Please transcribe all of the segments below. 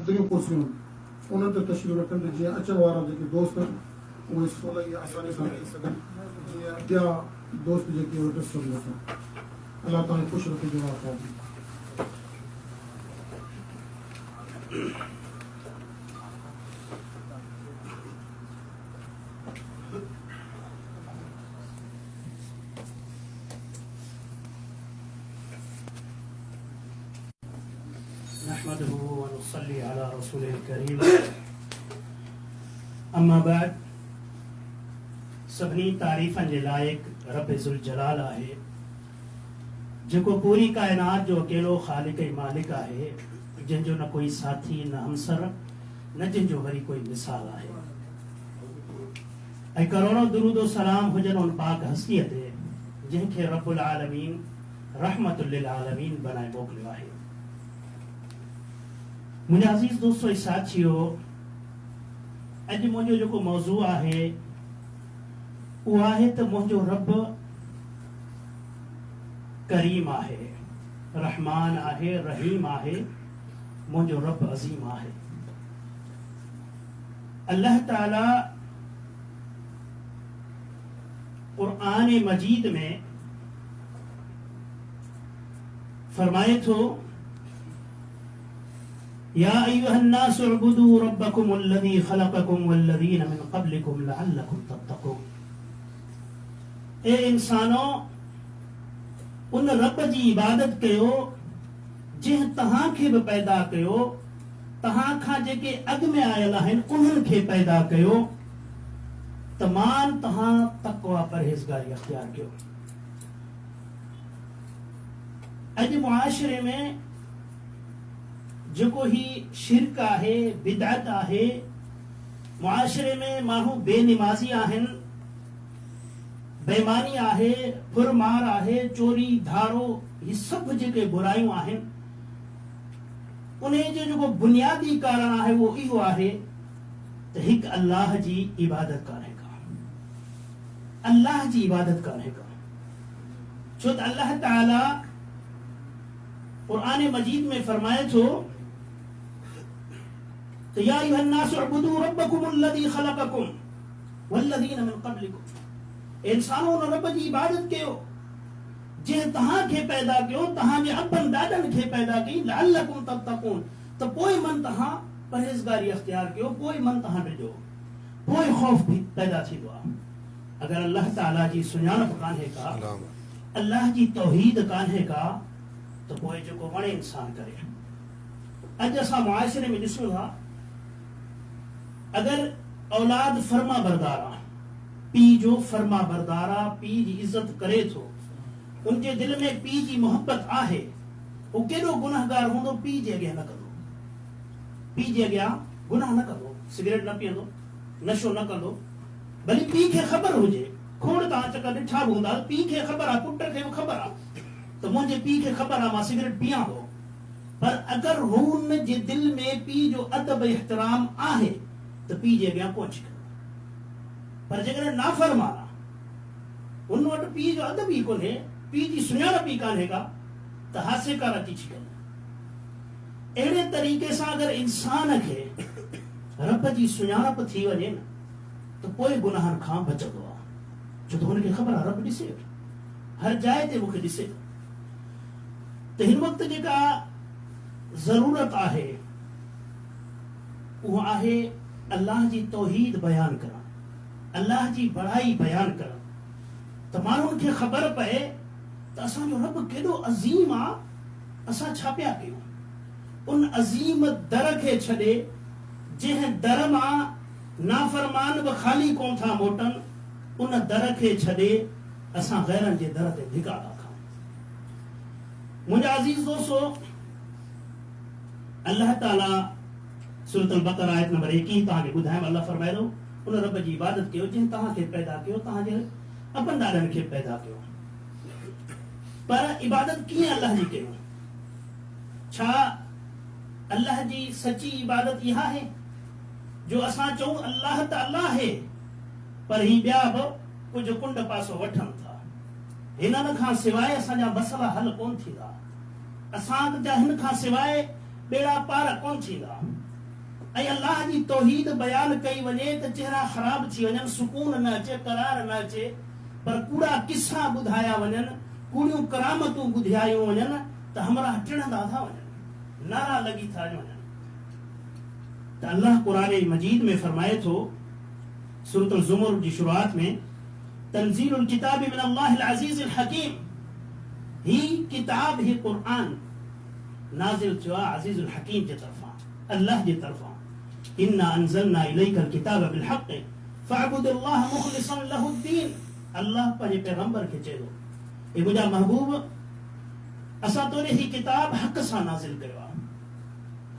मुख़्तलिफ़ कुर्सियूं उन्हनि ते तशरीफ़ रखनि त जीअं अचण वारा जेके दोस्त उहे सवलाई आसानी सां अची सघनि, जीअं अॻियां दोस्त जेके उहे ॾिसी सघूं असां। अलाह तव्हांखे ख़ुशि रखे जवाब ॾियो। नहमदुहु व नुसल्ली अला रसूलिल करीम। अम्मा बाद, सभिनी तारीफ़नि जे लाइक़ रब ज़ुल जलाल आहे, जेको पूरी कायनात जो अकेलो ख़ालिक ऐं मालिक आहे, जंहिंजो न कोई साथी न हमसर न जंहिंजो वरी कोई मिसाल आहे। ऐं करोड़ों दुरूद सलाम हुजनि उन पाक हस्तीअ ते जंहिंखे रब्बुल आलमीन रहमतुल लिल आलमीन बनाए मोकिलियो आहे। मुंहिंजा अज़ीज़ दोस्तो ऐं साथियो, अॼु मुंहिंजो जेको मौज़ू आहे उहो आहे त मुंहिंजो रब करीम आहे, रहमान आहे, रहीम आहे, मुंहिंजो रब अज़ीम आहे। अल्लाह ताला क़ुर्आन मजीद में फरमाए थो, या अय्युहन्नासु उअ्बुदू रब्बकुमुल्लज़ी ख़लक़कुम वल्लज़ीना मिन क़ब्लिकुम लअल्लकुम तत्तक़ून। ए इंसानो, उन रब जी इबादत कयो जंहिं तव्हांखे बि पैदा कयो, तव्हां खां जेके अॻु में आयल आहिनि उन्हनि खे पैदा कयो, तमाम तव्हां तक़वा परहेज़गारी अख़्तियार कयो। अॼु मुआशरे में जेको ही शिरक आहे, बिदअत आहे, मुआशरे में माण्हू बेनिमाज़ी आहिनि, बेईमानी आहे, फुरमार आहे, चोरी धारो, ही सभु जेके बुरायूं आहिनि, उन जो जेको बुनियादी कारण आहे वो इहो आहे त हिकु अल्लाह जी इबादत कान्हे का, अल्लाह जी इबादत कान्हे का। छो त अल्लाह ताला क़ुर्आन मजीद में फरमाए थो त या अय्युहन्नासु उअ्बुदू रब्बकुमुल्लज़ी ख़लक़कुम वल्लज़ीना मिन क़ब्लिकुम। इंसानो, उन रब जी इबादत कयो जंहिं तव्हांखे पैदा कयो, तव्हांजे अबनि ॾाॾनि खे पैदा कई, लअल्लकुम तत्तक़ून, त पोइ मन तव्हां परहेज़गारी अख़्तियार कयो, पोइ मन तव्हां ॾिजो, पोइ ख़ौफ़ भी पैदा थींदो आहे। अगरि अल्लाह ताला जी सुञाणप कान्हे का, अल्लाह जी तौहीद कान्हे का, त पोइ जेको वणे इंसान करे। अॼु असां मुआशरे में ॾिसूं था, अगरि औलाद फर्मा बरदार आहे, पीउ जो फर्मा बरदार आहे, पीउ जी इज़त करे थो, उनजे दिल में पीउ जी मोहब्बत आहे, वो केॾो गुनाहगार हूंदो, पीउ जे अॻियां न कंदो, पीउ जे अॻियां गुनाह न कंदो, सिगरेट न पीअंदो, नशो न कंदो। भली पीउ खे ख़बर हुजे, खोड़ तव्हां चकर ॾिठा बि हूंदा, पीउ खे ख़बर आहे, पुट खे बि ख़बर आहे त मुंहिंजे पीउ खे ख़बर आहे मां सिगरेट पीआं थो, पर अगरि हुन जे दिल में पीउ जो अदब एहतराम आहे त पीउ जे अॻियां कोन छिकंदो। पर जेकॾहिं नाफ़रमान आहे, हुन वटि पीउ जो अदब ई कोन्हे, पीउ जी सुञाणप ई कान्हे का, त हासेकार अची छिकंदो। अहिड़े तरीक़े सां अगरि इंसान खे रब जी सुञाणप थी वञे न, त पोइ गुनाहनि खां बचंदो आहे। छो त हुनखे ख़बर आहे रब ॾिसे, हर जाइ ते मूंखे ॾिसे। त हिन वक़्तु जेका ज़रूरत आहे उहा आहे अल्लाह जी तौहीद बयान करणु, अल्लाह जी बड़ाई बयान करणु, त माण्हुनि खे ख़बर पए त असांजो रब केॾो अज़ीम आहे, असां छा पिया कयूं। उन अज़ीम दर खे छॾे जंहिं दर मां नाफ़रमान बि ख़ाली कोन था मोटनि, उन दर खे छॾे असां गैरनि जे दर ते धिका था खाऊं। मुंहिंजा अज़ीज़ दोस्तो, अल्लाह ताला सूरतुल बक़रा आयत नंबर 21 तव्हांखे ॿुधायमि, अल्लाह फरमाए थो उन रब जी इबादत कयो जंहिं तव्हांखे पैदा कयो, तव्हांजे अपनि ॾाॾनि खे पैदा कयो। पर इबादत कीअं अल्लाह जी कयूं? छा अल्लाह जी सची इबादत इहा आहे जो असां चऊं अल्लाह त अल्लाह आहे, पर ही ॿिया बि कुझु कुंड पासो वठनि था, हिननि खां सवाइ असांजा मसइला हल कोन थींदा, असां जा हिन खां सवाइ बेड़ा पार कोन थींदा। ऐं अल्लाह जी तौहीद बयान कई वञे त चेहरा ख़राब थी वञनि, सुकून न अचे, करार न अचे, पर कूड़ा किस्सा ॿुधाया वञनि, कूड़ियूं करामतूं ॿुधायूं वञनि त हमरा टिणंदा था वञनि, नारा लॻी था वञनि। त अल्लाह क़ुरान मजीद में फरमाए थो सूरत ज़ुमर जी शुरुआत में, तंज़ीलुल किताबि मिनल्लाहिल अज़ीज़िल हकीम, ही किताब ही क़ुरान नाज़िल थियो आहे अज़ीज़ुल हकीम जे तरफ़ां, अल्लाह जे तरफ़ां। इन्ना अंज़लना इलैकल किताब बिल हक़ फअब्दुल्लाह मुख़लिसन लहुद्दीन। अल्लाह पंहिंजे पैगंबर खे चयो, ए मुंहिंजा महबूब, असां तोरे ही किताब हक़ सां नाज़िल कयो आहे,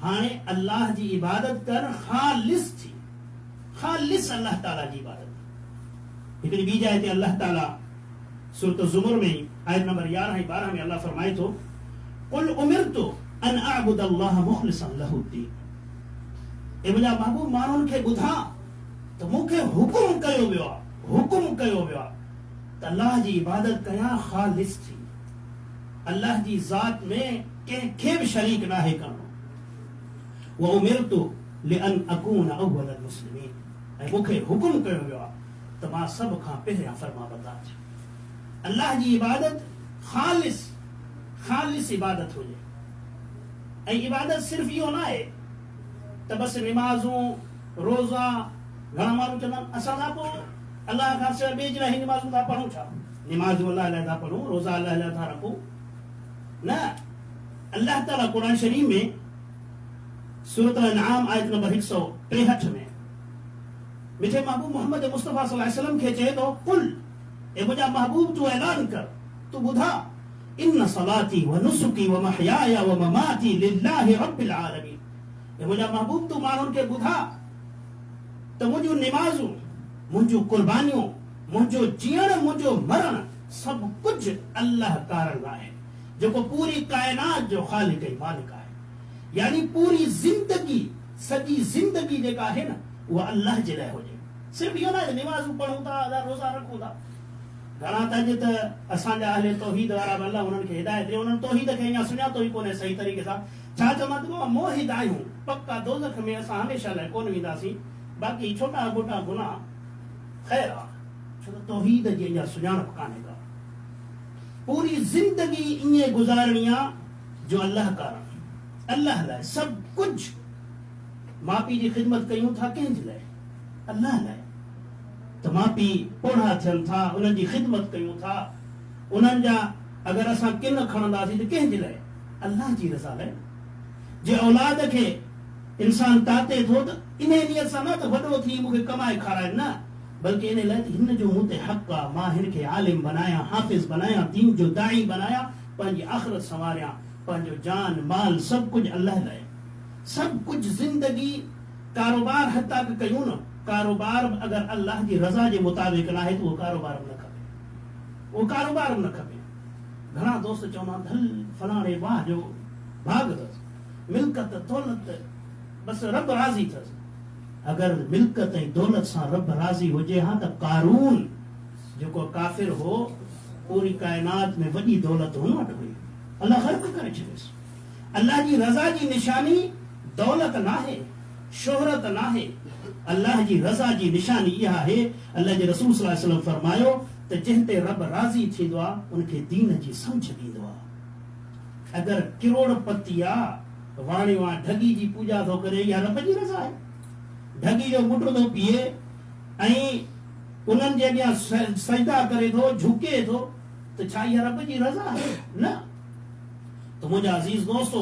हाणे अल्लाह जी इबादत कर, ख़ालिस थी, ख़ालिस अल्लाह ताला जी इबादत। हिकिड़ी ॿी जाइ ते अल्लाह ताला सूरत ज़ुमर में आयत नंबर 11 ऐं 12 में अल्लाह फरमाए थो, कुल उमिरतु अन अअबुद अल्लाह मुख़लिसन लहुद्दीन। ए मुंहिंजा महबूब, माण्हुनि खे ॿुधा त मूंखे हुकुम कयो वियो आहे, हुकुम कयो वियो आहे त अल्लाह जी इबादत कयां ख़ालिस थी, अल्लाह जी ज़ात में कंहिंखे बि शरीक नाहे करणो। व उमिरतु लिअन अकून अव्वल मुस्लिमीन, ऐं मूंखे हुकुम कयो वियो आहे त मां सभ खां पहिरियां फरमाबरदार थियां। अल्लाह जी इबादत ख़ालिस, ख़ालिस इबादत हुजे। ऐं इबादत सिर्फ़ इहो न आहे त बसि निमाज़ूं, रोज़ा, घणा माण्हू चवंदा आहिनि असां था पोइ अल्लाह खां सवाइ ॿिए जे लाइ निमाज़ूं था पढ़ूं छा, निमाज़ूं अल्लाह लाइ था पढ़ूं, रोज़ा अल्लाह लाइ था रखूं, न। अल्लाह ताला क़ुरान शरीफ में सूरत अल-अनआम आयत नंबर 163 में मिठे महबूब मोहम्मद मुस्तफ़ा सल्लल्लाहु अलैहि वसल्लम खे चए थो, कुल, ए मुंहिंजा महबूब तूं ऐलान कर, तूं ॿुधा, इन्न सलाती व नुसुकी व महयाया व ममाती लिल्लाहि रब्बिल आलमीन। ए मुंहिंजा महबूब तूं माण्हुनि खे ॿुधा त मुंहिंजूं निमाज़ूं, मुंहिंजूं कुर्बानियूं, मुंहिंजो जीअण, मुंहिंजो मरण, सभु कुझु अल्लाह कारण आहे, जेको पूरी काइनात जो ख़ालिक ऐं मालिक आहे। यानी पूरी जिंदगी, सॼी जिंदगी जेका आहे न, उहा अल्लाह जे लाइ हुजे। सिर्फ़ इहो न आहे निमाज़ूं पढ़ूं था, रोज़ा रखूं था। घणा त अॼु त असांजा अहले तौहीद वारा बि अल्लाह उन्हनि खे हिदायत ॾे, उन्हनि तौहीद खे अञा सुञातो ई कोन्हे सही तरीक़े सां। छा चवंदा त मोहिद आहियूं, पक्का दोज़ख में असां हमेशह लाइ कोन वेंदासीं, बाक़ी छोटा मोटा गुनाह ख़ैर आहे, छो त तौहीद जी अञा सुञाणप कान्हे का। पूरी जिंदगी ईअं गुज़ारणी आहे जो अल्लाह कारण, अल्लाह लाइ सभु कुझु। माउ पीउ जी ख़िदमत कयूं था कंहिंजे लाइ, अल्लाह लाइ। त माउ पीउ पोढ़ा थियनि था, उन्हनि जी ख़िदमत कयूं था, उन्हनि जा अगरि असां किन खणंदासीं त कंहिंजे लाइ, अल्लाह जी रज़ा लाइ। जे औलाद खे इंसान ताते थो त इन नियत सां न त वॾो थी मूंखे कमाए खाराए, न, बल्कि इन लाइ त हिन जो मूं ते हक़ आहे, मां हिन खे आलिम बनायां, हाफ़िज़ बनायां, दीन जो दाई बनायां, पंहिंजी आख़िरत संवारियां, पंहिंजो जान माल सभु कुझु अल्लाह लाइ। सभु कुझु जिंदगी, कारोबार हता के कयूं न, कारोबार अगर अल्लाह जी रज़ा जे मुताबिक़ न आहे त उहो कारोबार बि न खपे, उहो कारोबार बि न खपे। घणा दोस्त चवंदा आहिनि हल फलाणे वाह जो भाग अथसि, मिल्कत दौलत, बसि रब राज़ी अथसि। अगरि मिल्कत ऐं दौलत सां रब राज़ी हुजे हा त कारून जेको काफ़िर हो, पूरी काइनात में वॾी दौलत हुन वटि हुई, अल्लाह ख़र्क़ करे छॾियसि। अल्लाह जी रज़ा जी निशानी दौलत नाहे, शोहरत नाहे, अल्लाह जी रज़ा जी निशानी इहा आहे। अल्लाह जे रसूल सल्लल्लाहु अलैहि वसल्लम फरमायो त जंहिं ते रब राज़ी थींदो आहे उनखे दीन जी सम्झ ॾींदो आहे। अगरि किरोड़पति आहे, वाणियो आहे, ठगी जी पूॼा थो करे, इहा रब जी रज़ा आहे। ठगी जो मुटु थो पीए ऐं उन्हनि जे अॻियां सजदा करे थो, झुके थो, त छा इहा रब जी रज़ा आहे? न। तो मुंहिंजा अज़ीज़ दोस्तो,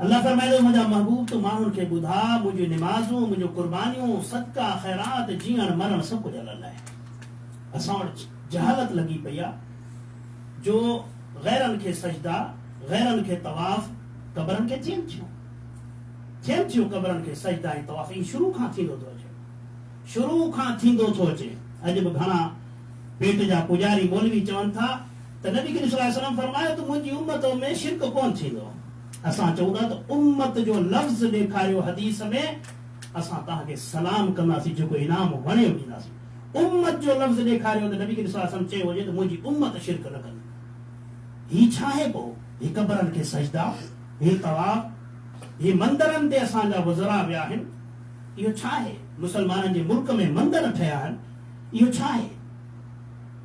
अल्लाह फरमाए थो मुंहिंजा महबूब तूं माण्हुनि खे ॿुधा, मुंहिंजूं निमाज़ूं, मुंहिंजूं कुर्बानियूं, सदका, ख़ैरात, जीअण मरण सभु कुझु अल्लाह लाइ। असां वटि जहालत लॻी पई आहे जो ग़ैरनि खे सजदा, ग़ैरनि खे तवाफ़, क़बरनि खे थियनि थियूं कबरनि खे सजदा ऐं तवाफ़। ई शुरू खां थींदो थो अचे, शुरू खां थींदो थो अचे। अॼु बि घणा पेट जा पुजारी मौलवी चवनि था त नबी करीम सल्लल्लाहु अलैहि वसल्लम फरमायो त मुंहिंजी उम्मत में शिरक कोन थींदो। असां चऊं था त उम्मत जो लफ़्ज़ ॾेखारियो हदीस में, असां तव्हांखे सलाम कंदासीं, जेको इनाम वणे ॾींदासीं। उम्मत जो लफ़्ज़ ॾेखारियो त नबी करीम सल्लल्लाहु अलैहि वसल्लम चयो हुजे त मुंहिंजी उम्मत शिरक न कंदी। ही छा आहे पोइ? ही क़बरनि खे सजदा, ही तवाफ़, ही मंदिरनि ते असांजा वज़रा विया आहिनि, इहो छा आहे? मुसलमाननि जे मुल्क में मंदिर ठहिया आहिनि, इहो छा आहे?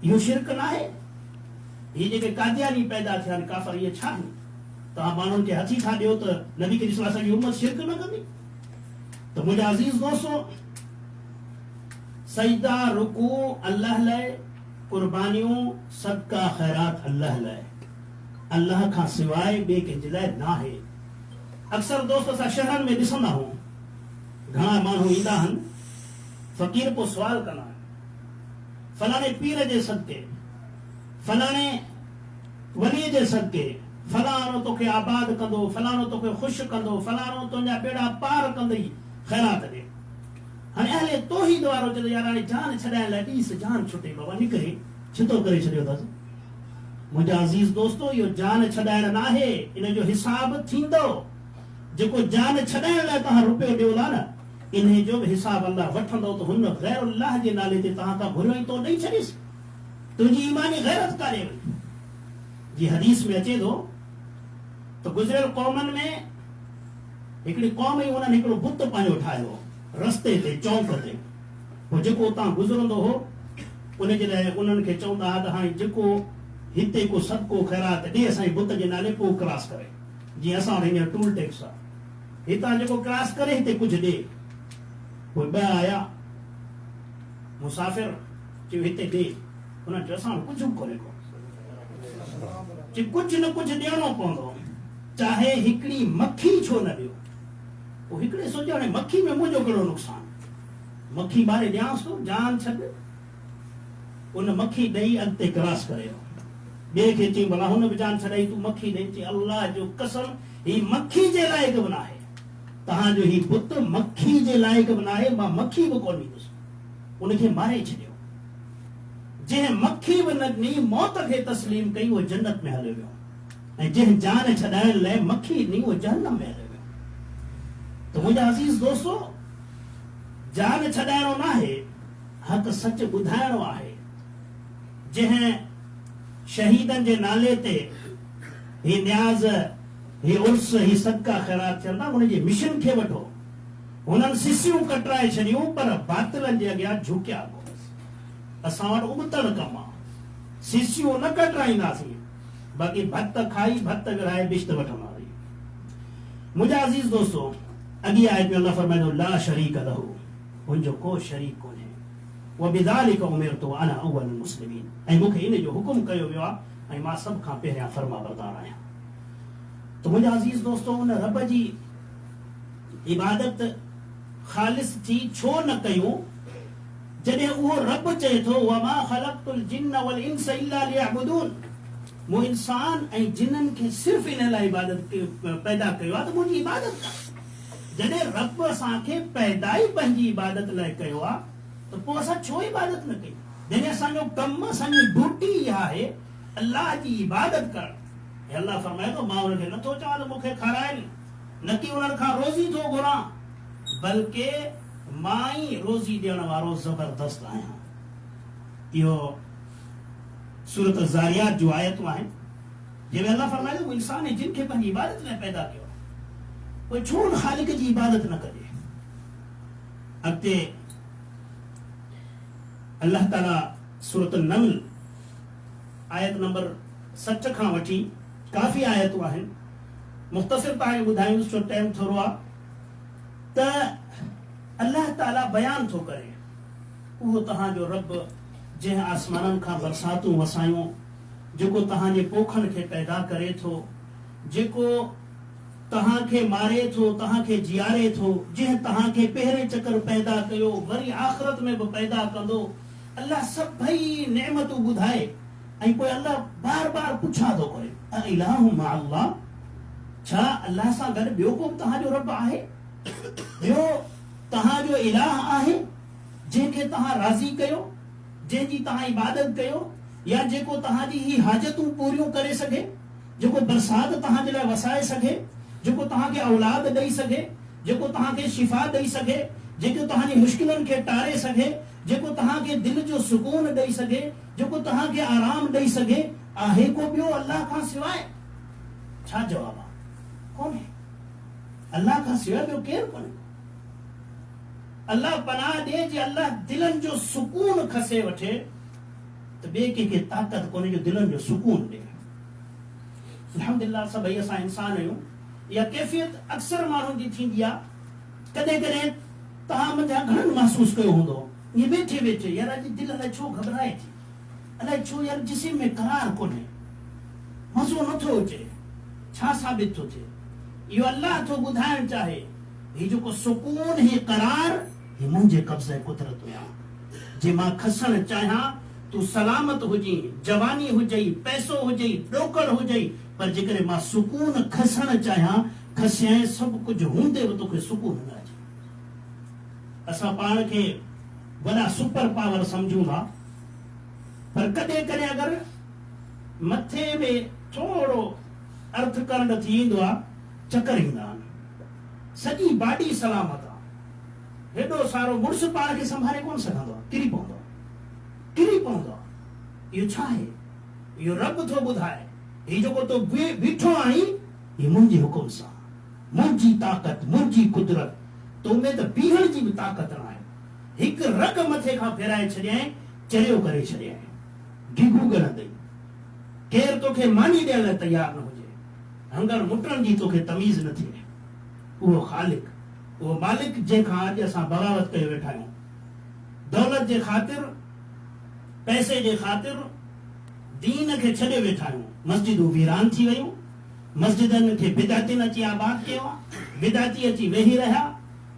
इहो शिरक न आहे? ही जेके कादियानी पैदा थिया आहिनि काफ़र, इहे छा आहिनि? तव्हां माण्हुनि खे हथी था ॾियो त नबी करीम सल्लल्लाहु अलैहि वसल्लम जी उम्मत शिरक न कंदी? त मुंहिंजा अज़ीज़ दोस्तो, सजदा रुकू अल्लाह लाइ, कुर्बानियूं सदका ख़ैरात अल्लाह लाइ, अल्लाह खां सवाइ ॿिए कंहिंजे लाइ न आहे। अक्सर दोस्त असां शहरनि में ॾिसंदा आहियूं, घणा माण्हू ईंदा आहिनि, फ़क़ीर पोइ सुवाल कंदा आहिनि, फलाणे पीर जे सदके, फलाणे वलीअ जे सदके, फलाणो तोखे आबाद कंदो, फलाणो तोखे ख़ुशि कंदो, फलाणो तुंहिंजा बेड़ा पार कंदई, ख़ैरात ॾे। हाणे अहले तौहीद वारो चए यार हाणे जान छॾाइण लाइ ॾीस जान छुटे बाबा निकिरे, छितो करे छॾियो अथसि। मुंहिंजा अज़ीज़ दोस्तो, इहो जान छॾाइण न आहे, इन जो हिसाब थींदो। जेको जान छॾाइण लाइ तव्हां रुपयो ॾियो था न, इन जो बि हिसाब अल्लाह वठंदो, त हुन ग़ैरुल्लाह जे नाले ते तव्हां खां घुरियो ई तो ॾेई छॾीस, तुंहिंजी ईमानी गैरत काॾे वई। जी हदीस में अचे थो त गुज़रियल क़ौमनि में हिकिड़ी क़ौम ई उन्हनि हिकिड़ो बुत पंहिंजो ठाहियो रस्ते ते, चौक ते। पोइ जेको उतां गुज़रंदो हो उनजे लाइ उन्हनि खे चवंदा हुआ त हाणे जेको हिते को सदको ख़ैरात ॾे असांजे बुत जे नाले, पोइ क्रॉस करे। जीअं असां वटि हींअर टूल टैक्स आहे, हितां जेको क्रॉस करे हिते कुझु ॾे। पोइ ॿ आया मुसाफ़िर, चयो हिते ॾे, हुननि चयो असां कुझु बि कोन्हे को, कुझु न कुझु ॾियणो पवंदो, चाहे हिकिड़ी मक्खी छो न ॾियो। पोइ हिकिड़े सोचियो हाणे मक्खी में मुंहिंजो कहिड़ो नुक़सानु, मक्खी ॿारे ॾियांसि थो, जान छॾ। उन मक्खी ॾेई अॻिते क्रॉस करे ॿिए खे चई भला हुन बि जान छॾाई, तूं मक्खी ॾे। चई अल्लाह जो कसम, ही मक्खी जे लाइक़ बि न आहे, तव्हांजो ही बुत मक्खी जे लाइक़ बि न आहे, मां मक्खी बि कोन ॾींदुसि। उनखे मारे छॾियो। जंहिं मक्खी बि न ॾिनी, मौत खे तस्लीम कई, उहो जन्नत में हलियो वियो, ऐं जंहिं जान छॾाइण लाइ मक्खी ॾिनी, उहो जहन्नम में हलियो वियो। त मुंहिंजा अज़ीज़ दोस्तो, जान छॾाइणो न आहे, हक़ सच ॿुधाइणो आहे। जंहिं शहीदनि जे नाले ते ही न्याज़, ही उर्स, ही सदका ख़ैरात थियनि था, उनजे मिशन खे वठो। हुननि सिसियूं कटराए छॾियूं, पर बातिलनि जे अॻियां झुकिया कोन्हसि। असां वटि उबतड़ कमु आहे, सिसियूं न कटराईंदासीं, बाक़ी भत खाई भत विराए बिश्त वठंदासीं। मुंहिंजा अज़ीज़ दोस्तो, अॻी आयत में अल्लाह फरमाईंदो ला शरीक लहू, हुनजो को शरीक कोन्हे, वबिज़ालिका उमिरतु अना अव्वलुल मुस्लिमीन, ऐं मूंखे इन जो हुकुम कयो वियो आहे, ऐं मां सभ खां पहिरियां फर्माबरदार आहियां। तो मुंहिंजा अज़ीज़ दोस्तो, उन रब जी इबादत ख़ालिस थी छो न कयूं, जॾहिं उहो रब चए थो वमा ख़लक़तुल जिन्न वल इंस इल्ला लियअबुदून, मूं इंसान ऐं जिन्ननि खे सिर्फ़ इन लाइ इबादत पैदा कयो आहे त मुंहिंजी इबादत कर। जॾहिं रब असांखे पैदा ई पंहिंजी इबादत लाइ कयो आहे, त पोइ असां छो इबादत न कई? जॾहिं असांजो कमु, असांजी ड्यूटी इहा आहे अल्लाह जी इबादत करणु। अल्लाह फरमाए थो मां हुनखे नथो चवां त मूंखे खाराइनि, न कि उन्हनि खां रोज़ी थो घुरां, बल्कि मां ई रोज़ी ॾियण वारो ज़बरदस्त आहियां। इहो सूरत ज़ारियात जूं आयतूं आहिनि, जंहिंमें अल्लाह फरमाए थो इंसान ऐं जिन खे पंहिंजी इबादत लाइ पैदा कयो, पोइ छो न ख़ालिक जी इबादत न कजे। अॻिते अल्लाह ताला सूरत नमल आयत नंबर 60 खां वठी काफ़ी आयतूं आहिनि, मुख़्तसिर तव्हांखे ॿुधायूं छो टाइम थोरो आहे, त अल्लाह ताला बयान थो करे उहो तव्हांजो रब जंहिं आसमाननि खां बरसातूं वसायूं, जेको तव्हांजे पोखनि खे पैदा करे थो, जेको तव्हांखे मारे थो, तव्हांखे जियारे थो, जंहिं तव्हांखे पहिरें चकर पैदा कयो, वरी आख़िरत में बि पैदा कंदो। अल्लाह सभई नेमतूं ॿुधाए, ऐं पोइ अल्लाह बार बार पुछा थो करे अइलाहु मा अल्लाह, छा अल्लाह सां गॾु ॿियो को तव्हांजो रब आहे? ॿियो तव्हांजो इलाह आहे जंहिंखे तव्हां राज़ी कयो, जंहिंजी तव्हां इबादत कयो, या जेको तव्हांजी ही हाजतूं पूरियूं करे सघे, जेको बरसात तव्हांजे लाइ वसाए सघे, जेको तव्हांखे औलाद ॾेई सघे, जेको तव्हांखे शिफ़ा ॾेई सघे, जेको तव्हांजी मुश्किलनि खे टारे सघे, जेको तव्हांखे दिलि जो सुकून ॾेई सघे, जेको तव्हांखे आराम ॾेई सघे, आहे को ॿियो अल्लाह खां सवाइ? छा जवाब आहे? कोन्हे। अल्लाह खां सवाइ ॿियो केरु कोन्हे। अल्लाह पनाह ॾे जे अल्लाह दिलनि जो सुकून खसे वठे त ॿिए कंहिंखे ताक़त कोन्हे जो दिलनि जो सुकून ॾे। अल्हम्दुलिल्लाह सभई असां इंसान आहियूं। इहा कैफ़ियत अक्सर माण्हुनि जी थींदी आहे। कॾहिं कॾहिं तव्हां मुंहिंजा घणनि महसूसु कयो हूंदो, ईअं वेठे वेठे यार अॼु दिलि अलाए छो घबराए थी, अलाए छो यार जिस्म में करार कोन्हे, मज़ो नथो अचे, छा साबित थो थिए? इहो अल्लाह थो ॿुधाइणु चाहे ही जेको सुकून ही करार ही मुंहिंजे कब्ज़े कुदरत में आहे। जे मां खसणु चाहियां तूं सलामत हुजी, जवानी हुजई, पैसो हुजई, ॾोकड़ हुजई, पर जेकॾहिं मां सुकून खसणु चाहियां खसियां सभु कुझु हूंदे बि तोखे सुकून न अचे। असां पाण खे वॾा सुपर पावर सम्झूं था, पर कॾहिं कॾहिं अगरि मथे में थोरो अर्थ करण थी ईंदो आहे, चकर ईंदा आहिनि, सॼी बॉडी सलामत आहे, हेॾो सारो मुड़ुसु पाण खे संभाले कोन सघंदो आहे, किरी पवंदो आहे। इहो छा आहे? इहो रब थो ॿुधाए ही जेको तो बीठो आहीं ही मुंहिंजे हुकुम सां, मुंहिंजी ताक़त, मुंहिंजी कुदरत, तो में त बीहण जी बि ताक़त न आहे। हिकु रग मथे खां फेराए छॾियईं, चरियो करे छॾियईं, गिगू ॻणंदई। केरु तोखे मानी ॾियण लाइ तयार न हुजे, हंगर मुटण जी तोखे तमीज़ न थिए। उहो ख़ालिक, उहो मालिक जंहिंखां अॼु असां बगावत करे वेठा आहियूं, दौलत जे ख़ातिर, पैसे जे ख़ातिर दीन खे छॾे वेठा आहियूं। मस्जिदूं वीरान थी वयूं, मस्जिदनि खे बिदातिन अची आबाद कयो आहे, बिदाती अची वेही रहिया,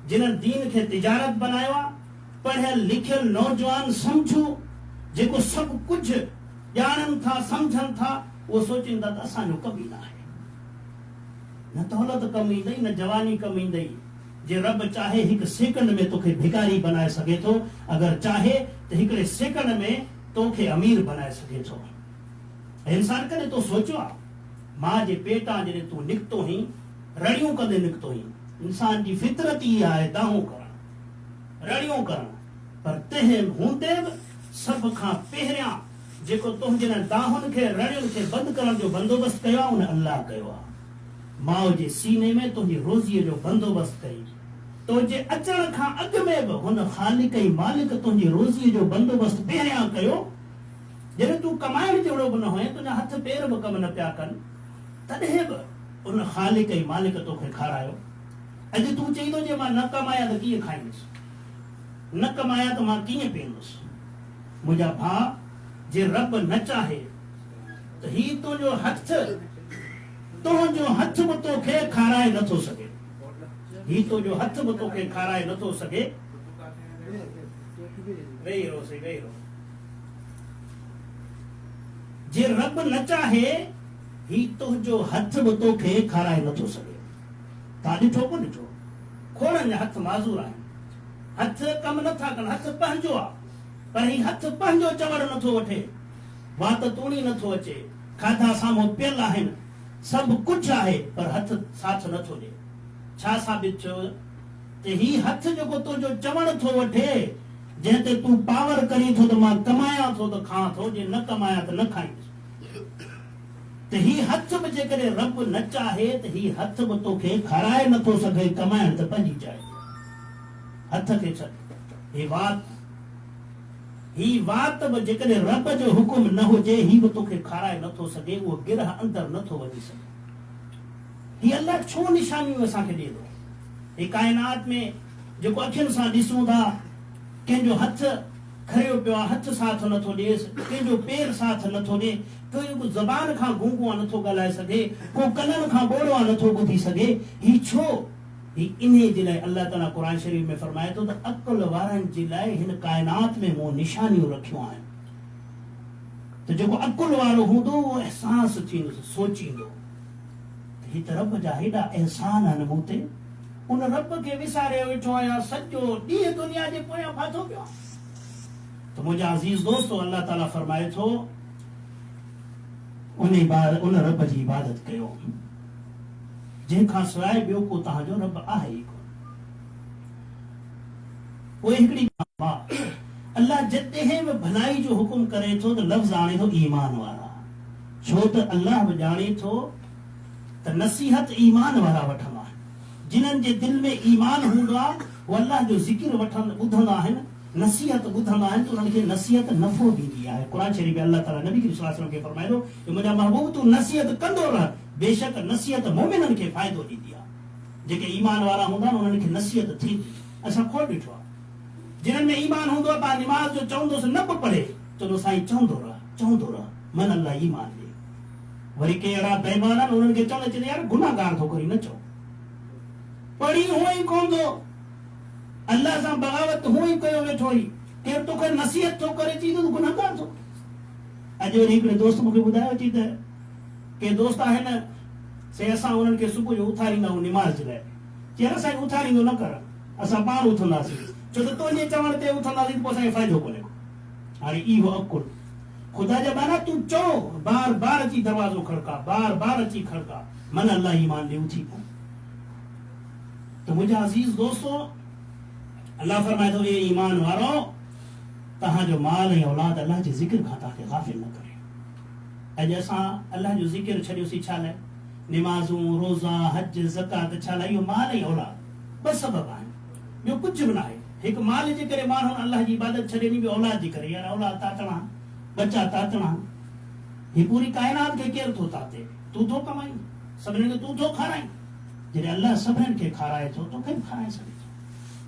जिन्हनि दीन खे तिजारत बनायो आहे। पढ़ियल लिखियल नौजवान समझू जेको सभु कुझु ॼाणनि था, सम्झनि था, उहो सोचनि था त असांजो कमु ई न आहे, न दौलत कमु ईंदई, न जवानी कमु ईंदई। जे रब चाहे हिकु सेकंड में तोखे भिखारी बनाए सघे थो, अगरि चाहे त हिकिड़े सेकंड में तोखे अमीर बनाए सघे थो। इंसान कॾहिं तो सोचियो आहे मां जे पेटां जॾहिं तूं निकितो हुई, रड़ियूं कंदे निकितो हुई, इंसान जी फितरत ई आहे दाहूं करणु, रड़ियूं करणु, पर तंहिं हूंदे बि सभ खां पहिरियां जेको तुंहिंजे दाहुनि खे, रड़ियुनि खे बंदि करण जो बंदोबस्तु कयो आहे, उन अल्लाह कयो आहे। माउ जे सीने में तुंहिंजी रोज़ीअ जो बंदोबस्तु कई, तुंहिंजे अचण खां अॻु में बि हुन ख़ालिक ऐं मालिक तुंहिंजी रोज़ीअ जो बंदोबस्तु पहिरियां कयो। जॾहिं तूं कमाइण जहिड़ो बि न हुए, तुंहिंजा हथ पेर बि कमु न पिया कनि, तॾहिं बि उन ख़ालिक ऐं मालिक तोखे खारायो। अॼु तूं चईंदो जे मां न कमाया त कीअं खाईंदुसि, न कमाया त मां कीअं पीअंदुसि। मुंहिंजा भाउ, जे रब न चाहे त ही तुंहिंजो हथ बि तोखे खाराए नथो सघे, ही तुंहिंजो हथ बि तोखे खाराए नथो सघे। वेही रहो सही, वेही रहो। जे रब न चाहे ही तुंहिंजो हथ बि तोखे खाराए नथो सघे। तव्हां ॾिठो कोन ॾिठो, खोड़नि जा हथ माज़ूर आहिनि, हथ कमु नथा कनि, हथ पंहिंजो आहे, पर ही हथ पंहिंजो चवण नथो वठे, वात तूणी नथो अचे, खाधा साम्हूं पियल आहिनि, सभु कुझु आहे, पर हथ साथ नथो ॾे। छा साबित थियो त ही हथ जेको तुंहिंजो चवण थो वठे, जंहिं ते तूं पावर करी थो त मां कमायां थो त खां थो, जे न कमाया त न खाईंदुसि। त ही हथ बि जेकॾहिं रब न चाहे त ही हथ बि तोखे खाराए नथो सघे, कमाइण त पंहिंजी चाहे, हथ खे छॾ। ही वात बि जेकॾहिं रब जो हुकुम न हुजे, ही बि तोखे खाराए नथो सघे, उहो गिरह अंदरि नथो वञी सघे। ही अल्लाह छो निशानियूं असांखे ॾिए थो? ही काइनात में जेको अखियुनि सां ॾिसूं था, कंहिंजो हथ खरियो पियो आहे, हथ साथ नथो ॾिएसि, कंहिंजो पेर साथ नथो ॾिए, कोई ज़बान खां गूंगो आहे नथो ॻाल्हाए सघे, को कननि खां ॿोड़ो आहे नथो ॿुधी सघे। ही छो? ही इन्हे जे लाइ अल्लाह ताला क़ुरान शरीफ़ में फरमाए थो त अक़ल वारनि जे लाइ हिन काइनात में मूं निशानियूं रखियूं आहिनि, त जेको अक़ल वारो हूंदो उहो अहसास थींदो, सोचींदो ही त रब जा हेॾा अहसान आहिनि मूं ते, उन रब खे विसारे वेठो आहियां, सॼो ॾींहुं दुनिया जे पोयां फाथो पियो आहे। त मुंहिंजा अज़ीज़ दोस्तो, अल्लाह ताला फरमाए थो उन रब जी इबादत कयो जंहिंखां सवाइ ॿियो को तव्हांजो रब आहे ई कोन। पोइ हिकिड़ी अल्लाह जॾहिं बि भलाई जो हुकुम करे थो त लफ़्ज़ आणे थो ईमान वारा, छो त अल्लाह बि ॼाणे थो त नसीहत ईमान वारा वठंदा आहिनि। जिन्हनि जे दिल में ईमान हूंदो आहे वो अल्लाह जो ज़िक्र वठंदा ॿुधंदा आहिनि, नसीहत ॿुधंदा आहिनि, त उन्हनि खे नसीहत नफ़ो ॾींदी आहे। क़ुरान शरीफ़ में अल्लाह ताला नबी करीम सल्लल्लाहु अलैहि वसल्लम खे फरमाए थो कि मुंहिंजा महबूब तूं नसीहत कंदो रह, बेशक नसीहत मोमिननि खे फ़ाइदो ॾींदी आहे। जेके ईमान वारा हूंदा आहिनि उन्हनि खे नसीहत थींदी। असां खोड़ ॾिठो आहे, जिन्हनि में ईमान हूंदो आहे तव्हां निमाज़ जो चवंदोसि न बि पढ़े, चवंदो साईं चवंदो रह मन अल्लाह ईमान ॾे। वरी के अहिड़ा बेईमान आहिनि उन्हनि खे चवंदा यार गुनाहगार थो करी, न चओ, पढ़ी हुअं ई कोन थो, अल्लाह सां बग़ावत हुअं ई कयो वेठो ई, केरु तोखे नसीहत थो करे चई तूं गुनाहगार थो। अॼु वरी हिकिड़े दोस्त मूंखे ॿुधायो अची त के दोस्त आहिनि से असां उन्हनि खे सुबुह जो उथारींदा आहियूं निमाज़ जे लाइ, चई असांखे उथारींदो न कर, असां पाण उथंदासीं, छो त तुंहिंजे चवण ते उथंदासीं पोइ असांखे फ़ाइदो कोन्हे। हाणे इहो अकुल खुदा जा माना तूं चओ, बार बार अची दरवाज़ो खड़का, बार बार अची खड़का, मन अल्लाह ईमान ॾे उथी पओ। तो मुंहिंजा अज़ीज़ दोस्तो, अल्लाह फरमाए थो ए ईमान वारो, तव्हांजो माल ऐं औलाद अल्लाह जे ज़िक्र खां तव्हांखे गाफ़िल न करे। अॼु असां अल्लाह जो ज़िक्र छॾियोसीं छा लाइ? निमाज़ूं, रोज़ा, हज, ज़कात, छा लाइ? इहो माल ऐं औलाद ॿ सबब आहिनि, ॿियो कुझु बि न आहे। हिकु माल जे करे माण्हू अल्लाह जी इबादत छॾे ॾिनी, ॿियो औलाद जे करे, यार औलाद तातणा, बच्चा तातणा। हीअ पूरी काइनात खे केरु थो ताते? तूं थो कमाई, सभिनी खे तूं थो खाराई। जॾहिं अल्लाह सभिनीनि खे खाराए थो तोखे बि खाराए सघे थो,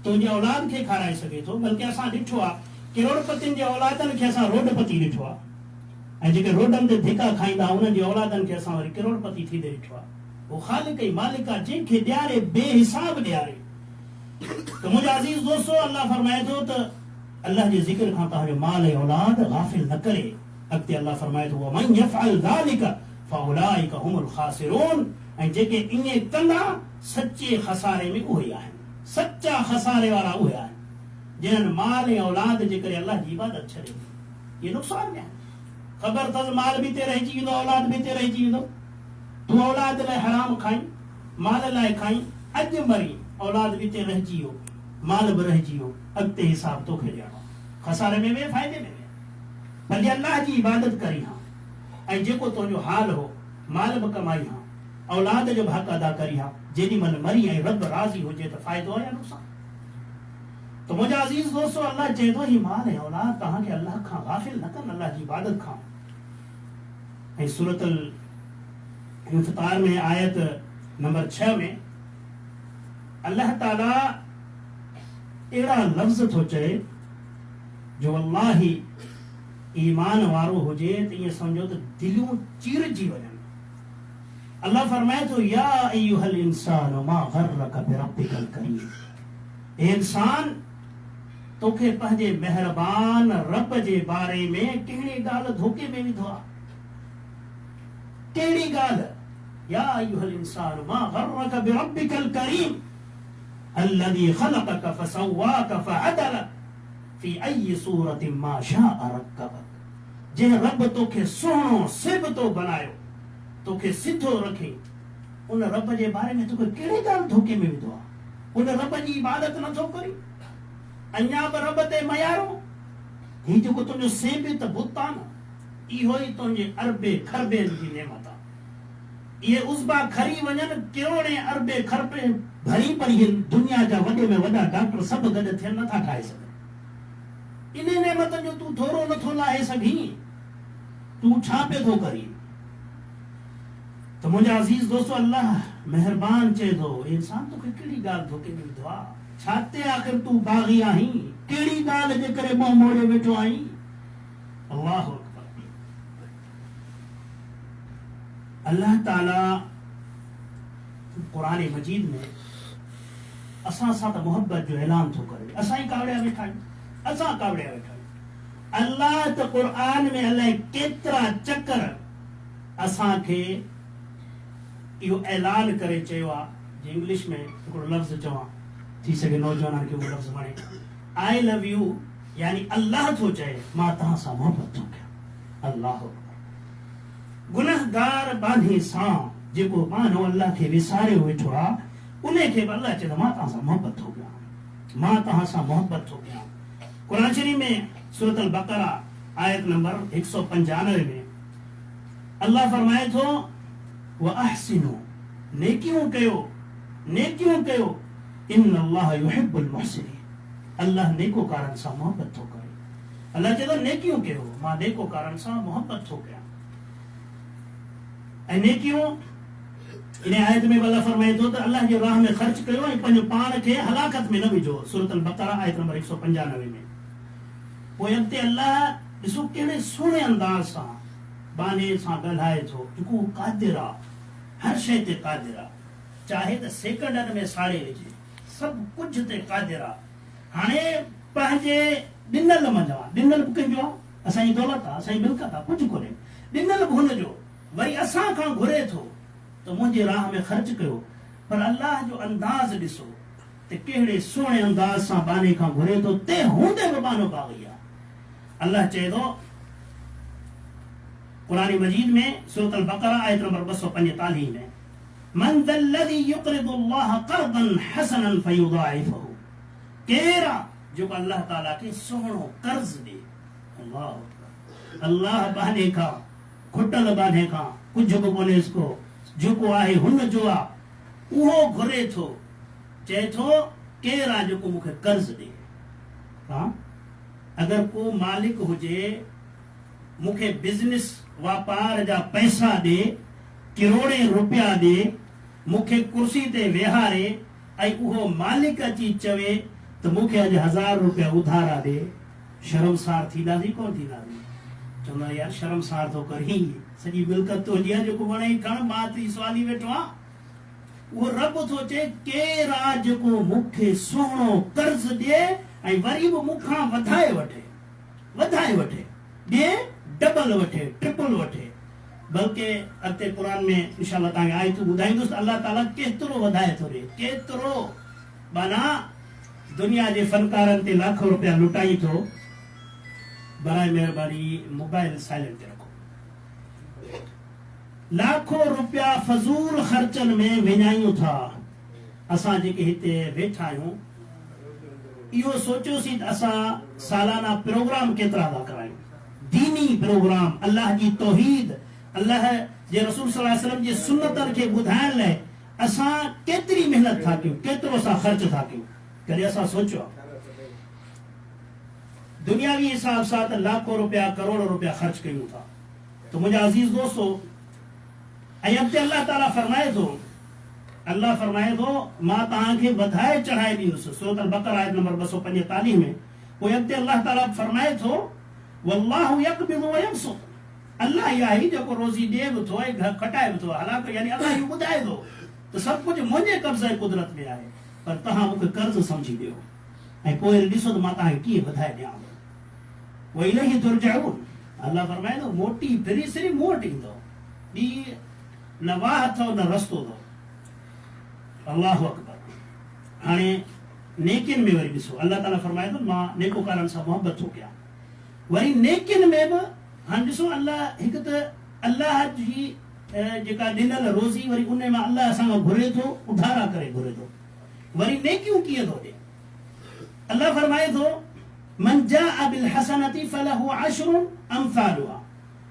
तुंहिंजे औलाद खे खाराए सघे थो। बल्कि असां ॾिठो आहे करोड़पतियुनि जे औलादनि खे असां रोडपति ॾिठो आहे, ऐं जेके रोडनि ते धिका खाईंदा उन्हनि जे औलादनि खे असां वरी करोड़पति थींदे ॾिठो आहे। उहो ख़ालिक ई मालिक आहे जंहिंखे ॾियारे बेहिसाब ॾियारे। त मुंहिंजा अज़ीज़ दोस्तो, अल्लाह फरमाए थो त अल्लाह जे ज़िक्र खां तव्हांजो माल ऐं औलाद गाफ़िल न करे। अॻिते अल्लाह फरमाए थो वमन यफ़अल ज़ालिक फउलाइक हुमुल ख़ासिरून, ऐं जेके ईअं कंदा सचे खसारे में उहे आहिनि, सचा खसारे वारा उहे आहिनि जिन्हनि माल ऐं औलाद जे करे अल्लाह जी इबादत छॾे। इहे नुक़सान में आहिनि। ख़बर अथसि माल बि हिते रहिजी वेंदो, औलाद बि हिते रहिजी वेंदो। तूं औलाद लाइ हराम खाई, माल लाइ खाई, अॼु मरी औलाद बि हिते रहिजी वियो, माल बि रहिजी वियो, अॻिते हिसाब तोखे ॾियणो। खसारे में वे, फ़ाइदे में वे। भले अल्लाह जी इबादत करी हा, ऐं जेको तुंहिंजो हाल हो, माल बि कमाई हा, औलाद जो बि हक़ अदा करी हा, जेॾी महिल मरी ऐं रब राज़ी हुजे त फ़ाइदो आहे या नुक़सान? तो मुंहिंजा अज़ीज़ दोस्तो, अल्लाह चए थो ही माल ऐं औलाद तव्हांखे अल्लाह खां गाफ़िल न कनि, अल्लाह जी इबादत खां। ऐं सूरतुल इंफ़ितार में आयत नंबर 6 में अल्लाह ताला अहिड़ा लफ़्ज़ थो चए जो वल्लाही ईमान वारो हुजे त ईअं सम्झो त दिलियूं चीरजी वञनि। अल्लाह फरमाए थो या अय्युहल इंसानु मा गर्रक बिरब्बिकल करीम, हे इंसान तोखे पंहिंजे मेहरबान रब जे बारे में कहिड़ी ॻाल्हि धोखे में विधो आहे? कहिड़ी ॻाल्हि? या अय्युहल इंसानु मा गर्रक बिरब्बिकल करीम अल्लज़ी ख़लक़क फसव्वाक फअदलक फी अय्यि सूरतिन मा शाअ रक्कबक, जंहिं रब तोखे सुहिणो सिबतो बनायो, तोखे सिधो रखे, उन रब जे बारे में तोखे कहिड़ी ॻाल्हि धोखे में विधो आहे? उन रब जी इबादत नथो करी, अञा बि रब ते मयारो। हीउ जेको तुंहिंजो सेबित बुत आहे न, इहो ई तुंहिंजे अरबे खरबे जी नेमत आहे। इहे उज़बा खरी वञनि, करोड़े अरबे खरबे भरी पड़ी दुनिया जा वॾे में वॾा डॉक्टर सभु गॾु थियनि, नथा ठाहे सघनि। इन नेमत जो तूं थोरो नथो लाहे सघीं, तूं छा पे थो करी? तो मुंहिंजा अज़ीज़ दोस्तो, अल्लाह मेहरबान चए थो इंसान तोखे कहिड़ी ॻाल्हि धोखे में विधो आहे? छा ते आख़िर तूं बाग़ी आहीं? कहिड़ी ॻाल्हि जे करे मुंहुं मोड़े वेठो आहीं? अल्लाह अकबर। अल्लाह ताला क़ुरान मजीद में असां सां त मोहब्बत जो ऐलान थो करे। असां ई कावड़िया वेठा आहियूं, असां कावड़िया वेठा आहियूं। अल्लाह त क़ुरान में अलाए केतिरा चकर असांखे इहो ऐलान करे चयो आहे। जे इंग्लिश में हिकिड़ो लफ़्ज़ चवां, थी सघे नौजवाननि खे उहो लफ़्ज़ वणे, आई लव यू, यानी अल्लाह थो चए मां तव्हां सां मोहबत थो कयां। अल्लाह गुनहगार बांधे सां जेको मानो अल्लाह खे विसारियो वेठो आहे, उन खे बि अल्लाह चए मां तव्हां सां मोहबत थो कयां, मां तव्हां सां मोहबत थो कयां। क़ुरान शरीफ़ में सूरत अल बक़रा आयत नंबर 195 में अल्लाह फरमाए थो व अहसिनु, नेकियूं कयो, नेकियूं कयो, इन अल्लाह युहिब्बुल मुहसिनीन, अल्लाह नेकोकारन सां मोहब्बत थो करे। अल्लाह चए थो नेकियूं कयो, मां नेकोकारन सां मोहब्बत थो कयां। ऐं नेकियूं इन आयत में अल्लाह फरमाए थो त अल्लाह जे राह में ख़र्च कयो ऐं पंहिंजो पाण खे हलाकत में न विझो, सूरत अल बक़रा आयत नंबर 195 में। पोइ अॻिते अल्लाह ॾिसो कहिड़े सुहिणे अंदाज़ सां बाने सां ॻाल्हाए थो, जेको क़ादिर आहे, हर शइ ते क़ादिर आहे, चाहे त सेकंडनि में साड़े विझे, सभु कुझु ते क़ादिर आहे। हाणे पंहिंजे ॾिनल मंझां, ॾिनल बि कंहिंजो आहे, असांजी दौलत आहे, असांजी मिल्कत आहे, कुझु कोन्हे, ॾिनल बि हुनजो, वरी असां खां घुरे थो त मुंहिंजे राह में ख़र्च कयो। पर अल्लाह जो अंदाज़ ॾिसो त कहिड़े सुहिणे अंदाज़ सां बाने खां घुरे थो, ते हूंदे बि बानो बाग़ी आहे। अल्लाह चए थो कुरान मजीद में सूरत अल बक़रा आयत नंबर 245 में, मन ज़ल्लज़ी युक़रिदु अल्लाह क़र्ज़न हसनन फयुज़ाइफ़हु, केरा जो अल्लाह ताला के सुहिणो कर्ज ॾे। अल्लाह अल्लाह बाने खां, खुटल बाने खां कुझु बि कोन्हे, इसको जेको आहे हुन जो आहे, उहो घुरे थो, चए थो केरा जेको मूंखे कर्ज ॾे। हाँ, अगर को मालिक हुजे मूंखे बिज़नेस वापार जा पैसा ॾे, किरोड़े रुपया ॾे, मूंखे कुर्सी ते वेहारे, ऐं उहो मालिक अची चवे त मूंखे अॼु 1000 रुपया उधारा ॾे, शर्मसार थींदासीं कोन थींदासीं? चवंदा यार शर्मसार थो करी, सॼी मिल्कत तुंहिंजी आहे, जेको वणे खण, मां ती सवाली वेठो आहे। उहो रब थो चए केरा जेको मूंखे सुहिणो कर्ज ॾे ऐं वरी बि मूंखां वधाए वठे, ॾे डबल वठे, ट्रिपल वठे। बल्कि अॻिते क़ुरान में इंशाअल्लाह तव्हांखे आयतूं ॿुधाईंदुसि, अल्लाह ताला केतिरो वधाए थो ॾे, केतिरो। माना दुनिया जे फनकारनि ते लाखों रुपया लुटाई थो। बराए महिरबानी मोबाइल साइलेंट ते रखो। लाखों रुपया फज़ूल ख़र्चनि में विञायूं था। असां जेके हिते वेठा आहियूं, इहो सोचियोसीं त असां सालाना प्रोग्राम केतिरा था करायूं, दीनी प्रोग्राम, अल्लाह जी तौहीद, अल्लाह जे रसूल सल्लल्लाहु अलैहि वसल्लम जे सुन्नतनि खे ॿुधाइण लाइ असां केतिरी महिनत था कयूं, केतिरो असां ख़र्च था कयूं। कॾहिं असां सोचियो दुनियावी हिसाब सां त लाखों रुपया, करोड़ रुपया ख़र्च कयूं था। त मुंहिंजा अज़ीज़ दोस्तो, ऐं अॻिते अल्लाह ताला फरमाए थो, अल्लाह फरमाए थो मां तव्हांखे वधाए चढ़ाए ॾींदुसि, सूरत अल बक़रा आयत नंबर 245 में। पोइ अॻिते अल्लाह ताला फरमाए थो वल्लाहु यक़बिदु व यबसुत, अल्लाह ई आहे जेको रोज़ी ॾे बि थो ऐं कटाए बि थो। हालांकि यानी अल्लाह इहो ॿुधाए थो त सभु कुझु मुंहिंजे कब्ज़े कुदरत में आहे, पर तव्हां मूंखे कर्ज़ सम्झी ॾियो ऐं पोइ ॾिसो त मां तव्हांखे कीअं वधाए ॾियां। व इलैहि तुरजऊन, अल्लाह फरमाए थो मोटी फिरी सिर्फ़ मूं वटि ईंदो, ॿी न वाह अथव न रस्तो अथव। अल्लाहु अकबर। हाणे नेकियुनि में वरी ॾिसो, अल्लाह ताला फरमाए थो मां नेकोकारनि सां मोहब्बत थो कयां। वरी नेकियुनि में बि हाणे ॾिसो, अल्लाह हिकु त अल्लाह जी जेका ॾिनल रोज़ी, वरी उन मां अल्लाह असां घुरे थो, उधारा करे घुरे थो। वरी नेकियूं कीअं थो ॾे? अल्लाह फरमाए थो मन जाअ बिल हसनति फलहु अशरु अमसालुहा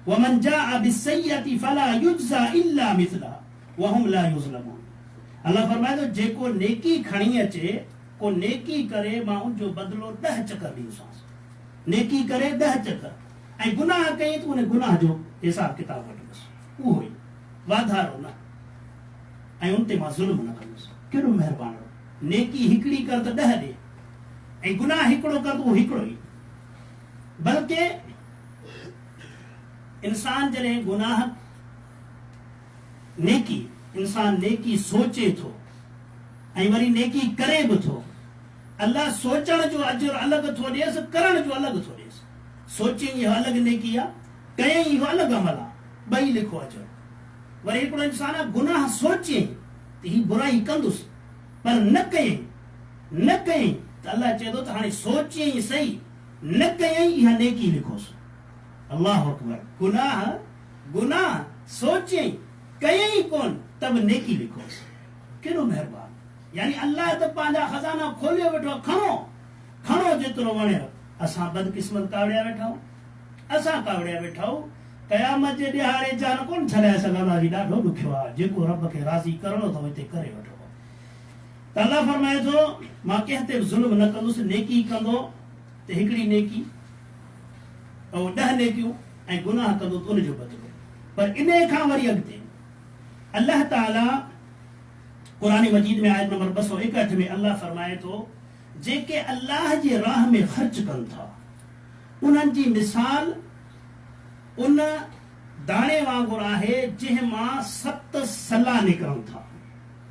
व मन जाअ बिस सय्यति फला युज्जा इल्ला मिथलहा व हुम ला युज़लमून। अल्लाह फरमाए थो जेको नेकी खणी अचे, को नेकी करे, मां उनजो बदिलो 10 चकर ॾींदुसि। नेकी करे 10 चकर, ऐं गुनाह कई त उन गुनाह जो हिसाब किताब वठंदुसि, उहो ई वाधारो न, ऐं उन ते मां ज़ुल्म न कंदुसि। केॾो महिरबान। नेकी हिकिड़ी कर त 10 ॾे, ऐं गुनाह हिकिड़ो कर त उहो हिकिड़ो ई। बल्कि इंसान जॾहिं गुनाह, नेकी, इंसान नेकी सोचे थो ऐं वरी नेकी करे बि थो, अल्लाह सोचण जो अजर अलॻि थो ॾियसि, करण जो अलॻि थो ॾियसि। सोची इहो अलॻि नेकी आहे, कयईं इहो अलॻि अमल आहे, ॿई लिखो अजर। वरी हिकिड़ो इंसान आहे गुनाह सोचे त ही बुराई कंदुसि, पर न कयईं त अल्लाह चए थो त हाणे सोचियईं सही, न कयईं इहा नेकी लिखोसि। अल्लाहु अकबर। गुनाह सोचियईं, कयईं कोन, तब नेकी लिखोसि। केॾो महिरबान। यानी अल्लाह त पंहिंजा खज़ाना खोलियो वेठो, खणो जेतिरो वणे। असां बदकिस्मत कावड़िया वेठा आहियूं, असां कावड़िया वेठा आहियूं। क़यामत जे ॾिहाड़े जान कोन छॾाए सघंदासीं, ॾाढो ॾुखियो आहे। जेको रब खे राज़ी करणो अथव हिते करे वठो। त अल्लाह फरमाए थो मां कंहिं ते ज़ुल्म न कंदुसि, नेकी कंदो त हिकिड़ी नेकी ऐं 10 नेकियूं ऐं गुनाह कंदो त उनजो बदिलो। पर इन खां वरी अॻिते अल्लाह ताला क़ुरान मजीद में आयत नंबर 261 में अल्लाह फरमाए थो जेके अल्लाह जे राह में ख़र्च कनि था उन्हनि जी मिसाल उन दाणे वांगुरु आहे जंहिं मां 7 सला निकिरनि था।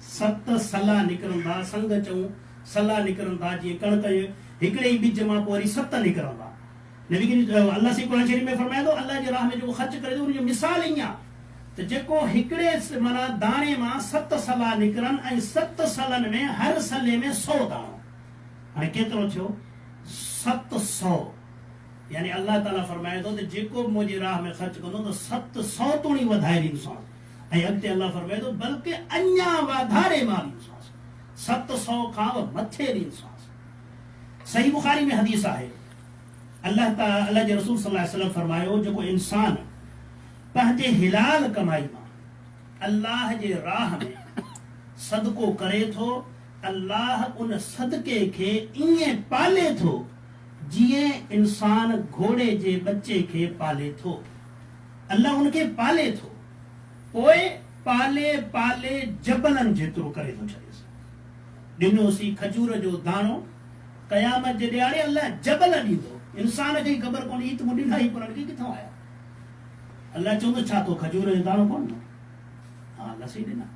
7 सला निकिरंदा, संग चऊं सला निकिरंदा, जीअं कणिक हिकिड़े ई ॿिज मां पोइ वरी 7 निकिरंदा। नबी करीम अल्लाह से क़ुरान शरीफ में फरमाए थो अल्लाह जे राह में जेको ख़र्च करे थो उनजी मिसाल ईअं आहे त जेको हिकिड़े माना दाणे मां 7 सला निकिरनि ऐं 7 सलनि में हर सले में 100 दाणो। हाणे केतिरो थियो? 700। यानी अल्लाह ताला फरमाए थो त जेको मुंहिंजी राह में ख़र्च कंदो त 700 तोणी वधाए ॾींदोसांसि। ऐं अॻिते अल्लाह फरमाए थो बल्कि अञा वाधारे मां ॾींदोसांसि, 700 खां मथे ॾींदोसांसि। सही बुखारी में हदीस आहे अल्लाह जे रसूल सल्लल्लाहु अलैहि वसल्लम फरमायो जेको इंसान पंहिंजे हिलाल कमाई मां अल्लाह जे राह में सदको करे थो, अल्लाह उन सदके खे ईअं पाले थो जीअं इंसान घोड़े जे बच्चे खे पाले थो। अल्लाह उनखे पाले थो, पोइ पाले पाले जबलनि जेतिरो करे थो छॾेसि। ॾिनोसीं खजूर जो दाणो, क़यामत जे ॾियारे अल्लाह जबल ॾींदो। इंसान खे ख़बर कोन्हे त मूं ॾिना ई कोन, किथां आया? अल्लाह चवंदो छा तो खजूर जो दाणो कोन? हा लसी ॾिना,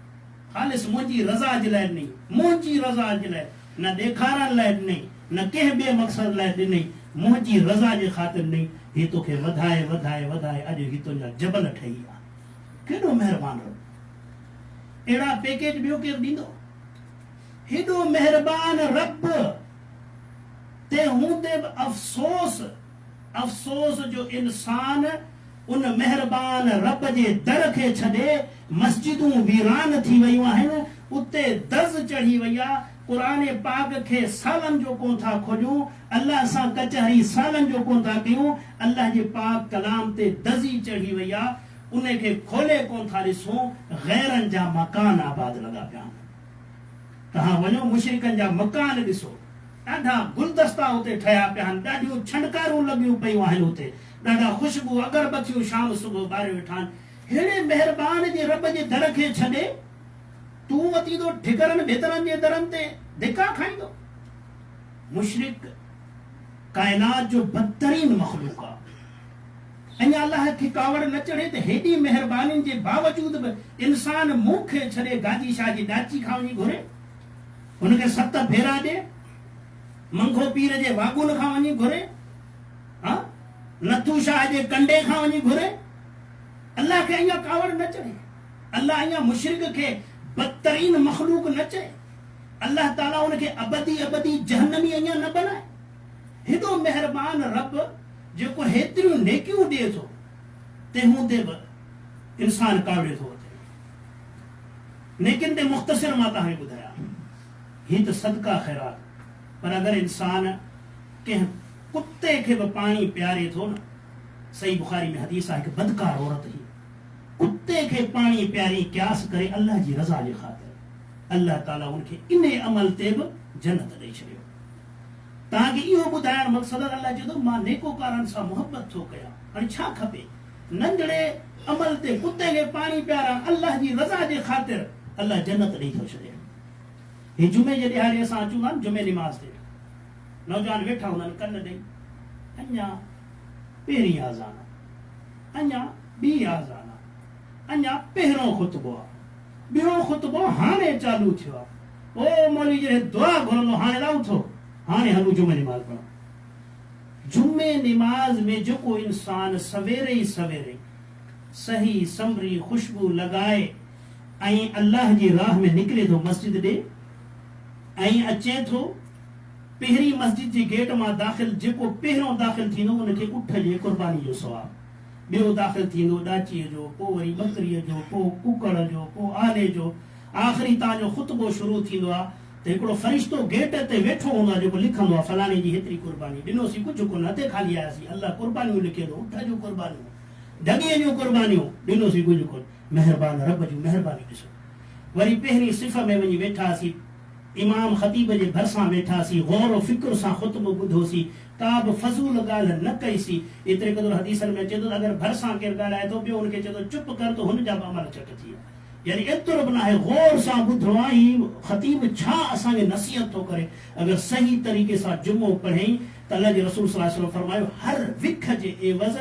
ख़ालिस मुंहिंजी रज़ा जे लाइ ॾिनई, मुंहिंजी रज़ा जे लाइ, न ॾेखारण लाइ ॾिनई, न कंहिं ॿिए मक़सद लाइ ॾिनई, मुंहिंजी रज़ा जे ख़ातिर ॾिनई। हीउ तोखे वधाए वधाए वधाए अॼु हीउ तुंहिंजा जबल ठही विया। केॾो महिरबान रब! अहिड़ा पैकेज ॿियो केरु ॾींदो? हेॾो महिरबान रब ते हूंदे बि अफ़सोस जो इंसान उन महिरबान रब जे दर खे छॾे मस्जिदूं वीरान थी वयूं आहिनि, उते दज़ चढ़ी वई आहे। क़ुरान पाक खे सालनि जो कोन था खोलियूं, अल्लाह सां कचहरी सालनि जो कोन था कयूं, अल्लाह जे पाक कलाम ते दज़ी चढ़ी वई आहे, उन खे खोले कोन था ॾिसूं। गैरनि जा मकान आबाद लॻा पिया आहिनि। तव्हां वञो मुशरिकनि जा मकान ॾिसो, ॾाढा गुलदस्ता उते ठहिया पिया आहिनि, ॾाढियूं छंडकारूं लॻियूं पियूं आहिनि उते, ॾाढा ख़ुशबू अगरबत्तियूं शाम सुबुह ॿारे वेठा आहिनि। हेड़े महिरबान जे रब जे दर खे छॾे तूं वती थो ठिकरनि भितरनि जे दरनि ते धिका खाईंदो। मुशरिक काइनात जो बदतरीन मखलूक आहे। अञा अल्लाह खे कावड़ न चढ़े त हेॾी महिरबानी जे बावजूद बि इंसान मुंहुं खे छॾे गाजी शाह जी डाची खां वञी घुरे, हुनखे 7 फेरा ॾे, मंगो पीर जे वागुन खां वञी घुरे, हा नथू शाह जे कंडे खां वञी घुरे। अल्लाह खे अञा कावड़ न चढ़े, अल्लाह अञा मुशरिक खे बदतरीन मखलूक न चए, अल्लाह ताला उनखे अबदी अबदी जहन्नमी अञा न बनाए। हेॾो महिरबान रब जेको हेतिरियूं नेकियूं ॾिए थो, तंहिं हूंदे बि इंसान कावड़े थो वठे। नेकिन ते मुख़्तसिर मां तव्हांखे ॿुधायां, हीअ त सदका ख़ैरात। पर अगरि इंसान कंहिं कुते खे बि पाणी पियारे थो न, सही बुखारी में हदीस आहे, हिकु बदकार औरत ही कुते खे पाणी पियारी क्यास करे अल्लाह जी रज़ा जे ख़ातिर, अल्लाह ताला उनखे इन अमल ते बि जन्नत ॾेई छॾियो। तव्हांखे इहो ॿुधाइण मक़सदु अल्लाह चए थो मां नेकोकारनि सां मुहबत थो कयां। हाणे छा खपे? नंढड़े अमल ते कुते खे पाणी पियारा अल्लाह जी रज़ा जे ख़ातिर अल्लाह जन्नत ॾेई थो छॾे। ही जुमे जे ॾियारे असां अचूं था जुमे निमाज़ ते, नौजवान वेठा हूंदा आहिनि कन ॾेई, अञा पहिरीं आज़ान, अञा ॿी आज़ान, अञा पहिरों ख़ुतबो आहे, ॿियो ख़ुतबो हाणे चालू थियो आहे। ओ मौलवी जे दुआ घुरंदो, हाणे लाउ थो, हाणे हलूं जुमे निमाज़ पढ़ूं। जुमे निमाज़ में जेको इंसान सवेरे ई सवेरे सही संभरी ख़ुशबू लॻाए ऐं अल्लाह जी राह में निकिरे थो मस्जिद ॾे ऐं अचे थो, पहिरीं मस्जिद जे गेट मां दाख़िल जेको पहिरों दाख़िल थींदो उनखे उठ जे क़ुर्बानी जो सवाबु, ॿियो दाख़िल थींदो ॾाचीअ जो, पोइ वरी बकरीअ जो, पोइ कुकड़ जो, पोइ आले जो, आख़िरी तव्हांजो ख़ुतबो शुरू थींदो आहे त हिकिड़ो फ़रिश्तो गेट ते वेठो हूंदो आहे जेको लिखंदो आहे फलाणे जी हेतिरी क़ुर्बानी ॾिनोसीं, कुझु कोन हथे खाली आयासीं, अल्लाह क़ुर्बानियूं लिखे थो, उठ जूं क़ुर्बानियूं, ढॻीअ जूं क़ुर्बानियूं ॾिनोसीं, कुझु कोन। महिरबान रब जूं महिरबानी ॾिसो। वरी पहिरीं सिफ़ में वञी वेठासीं, इमाम ख़तीब जे भरिसां वेठासीं, गौर और फिक्र सां ख़ुतबो ॿुधोसीं, का बि फज़ूल ॻाल्हि न कईसीं। एतिरे क़दुरु हदीसनि में चए थो अगरि भरिसां केरु ॻाल्हाए थो पियो उनखे चए थो चुप कर, त हुन जा बि अमल चट थी विया। यानी एतिरो बि न आहे, गौर सां ॿुधणो आहे ही ख़तीब छा असांखे नसीहत थो करे। अगरि सही तरीक़े सां जुमो पढ़ई त अल्लाह जे रसूल सल्लल्लाहु अलैहि वसल्लम फरमायो हर विख जे एवज़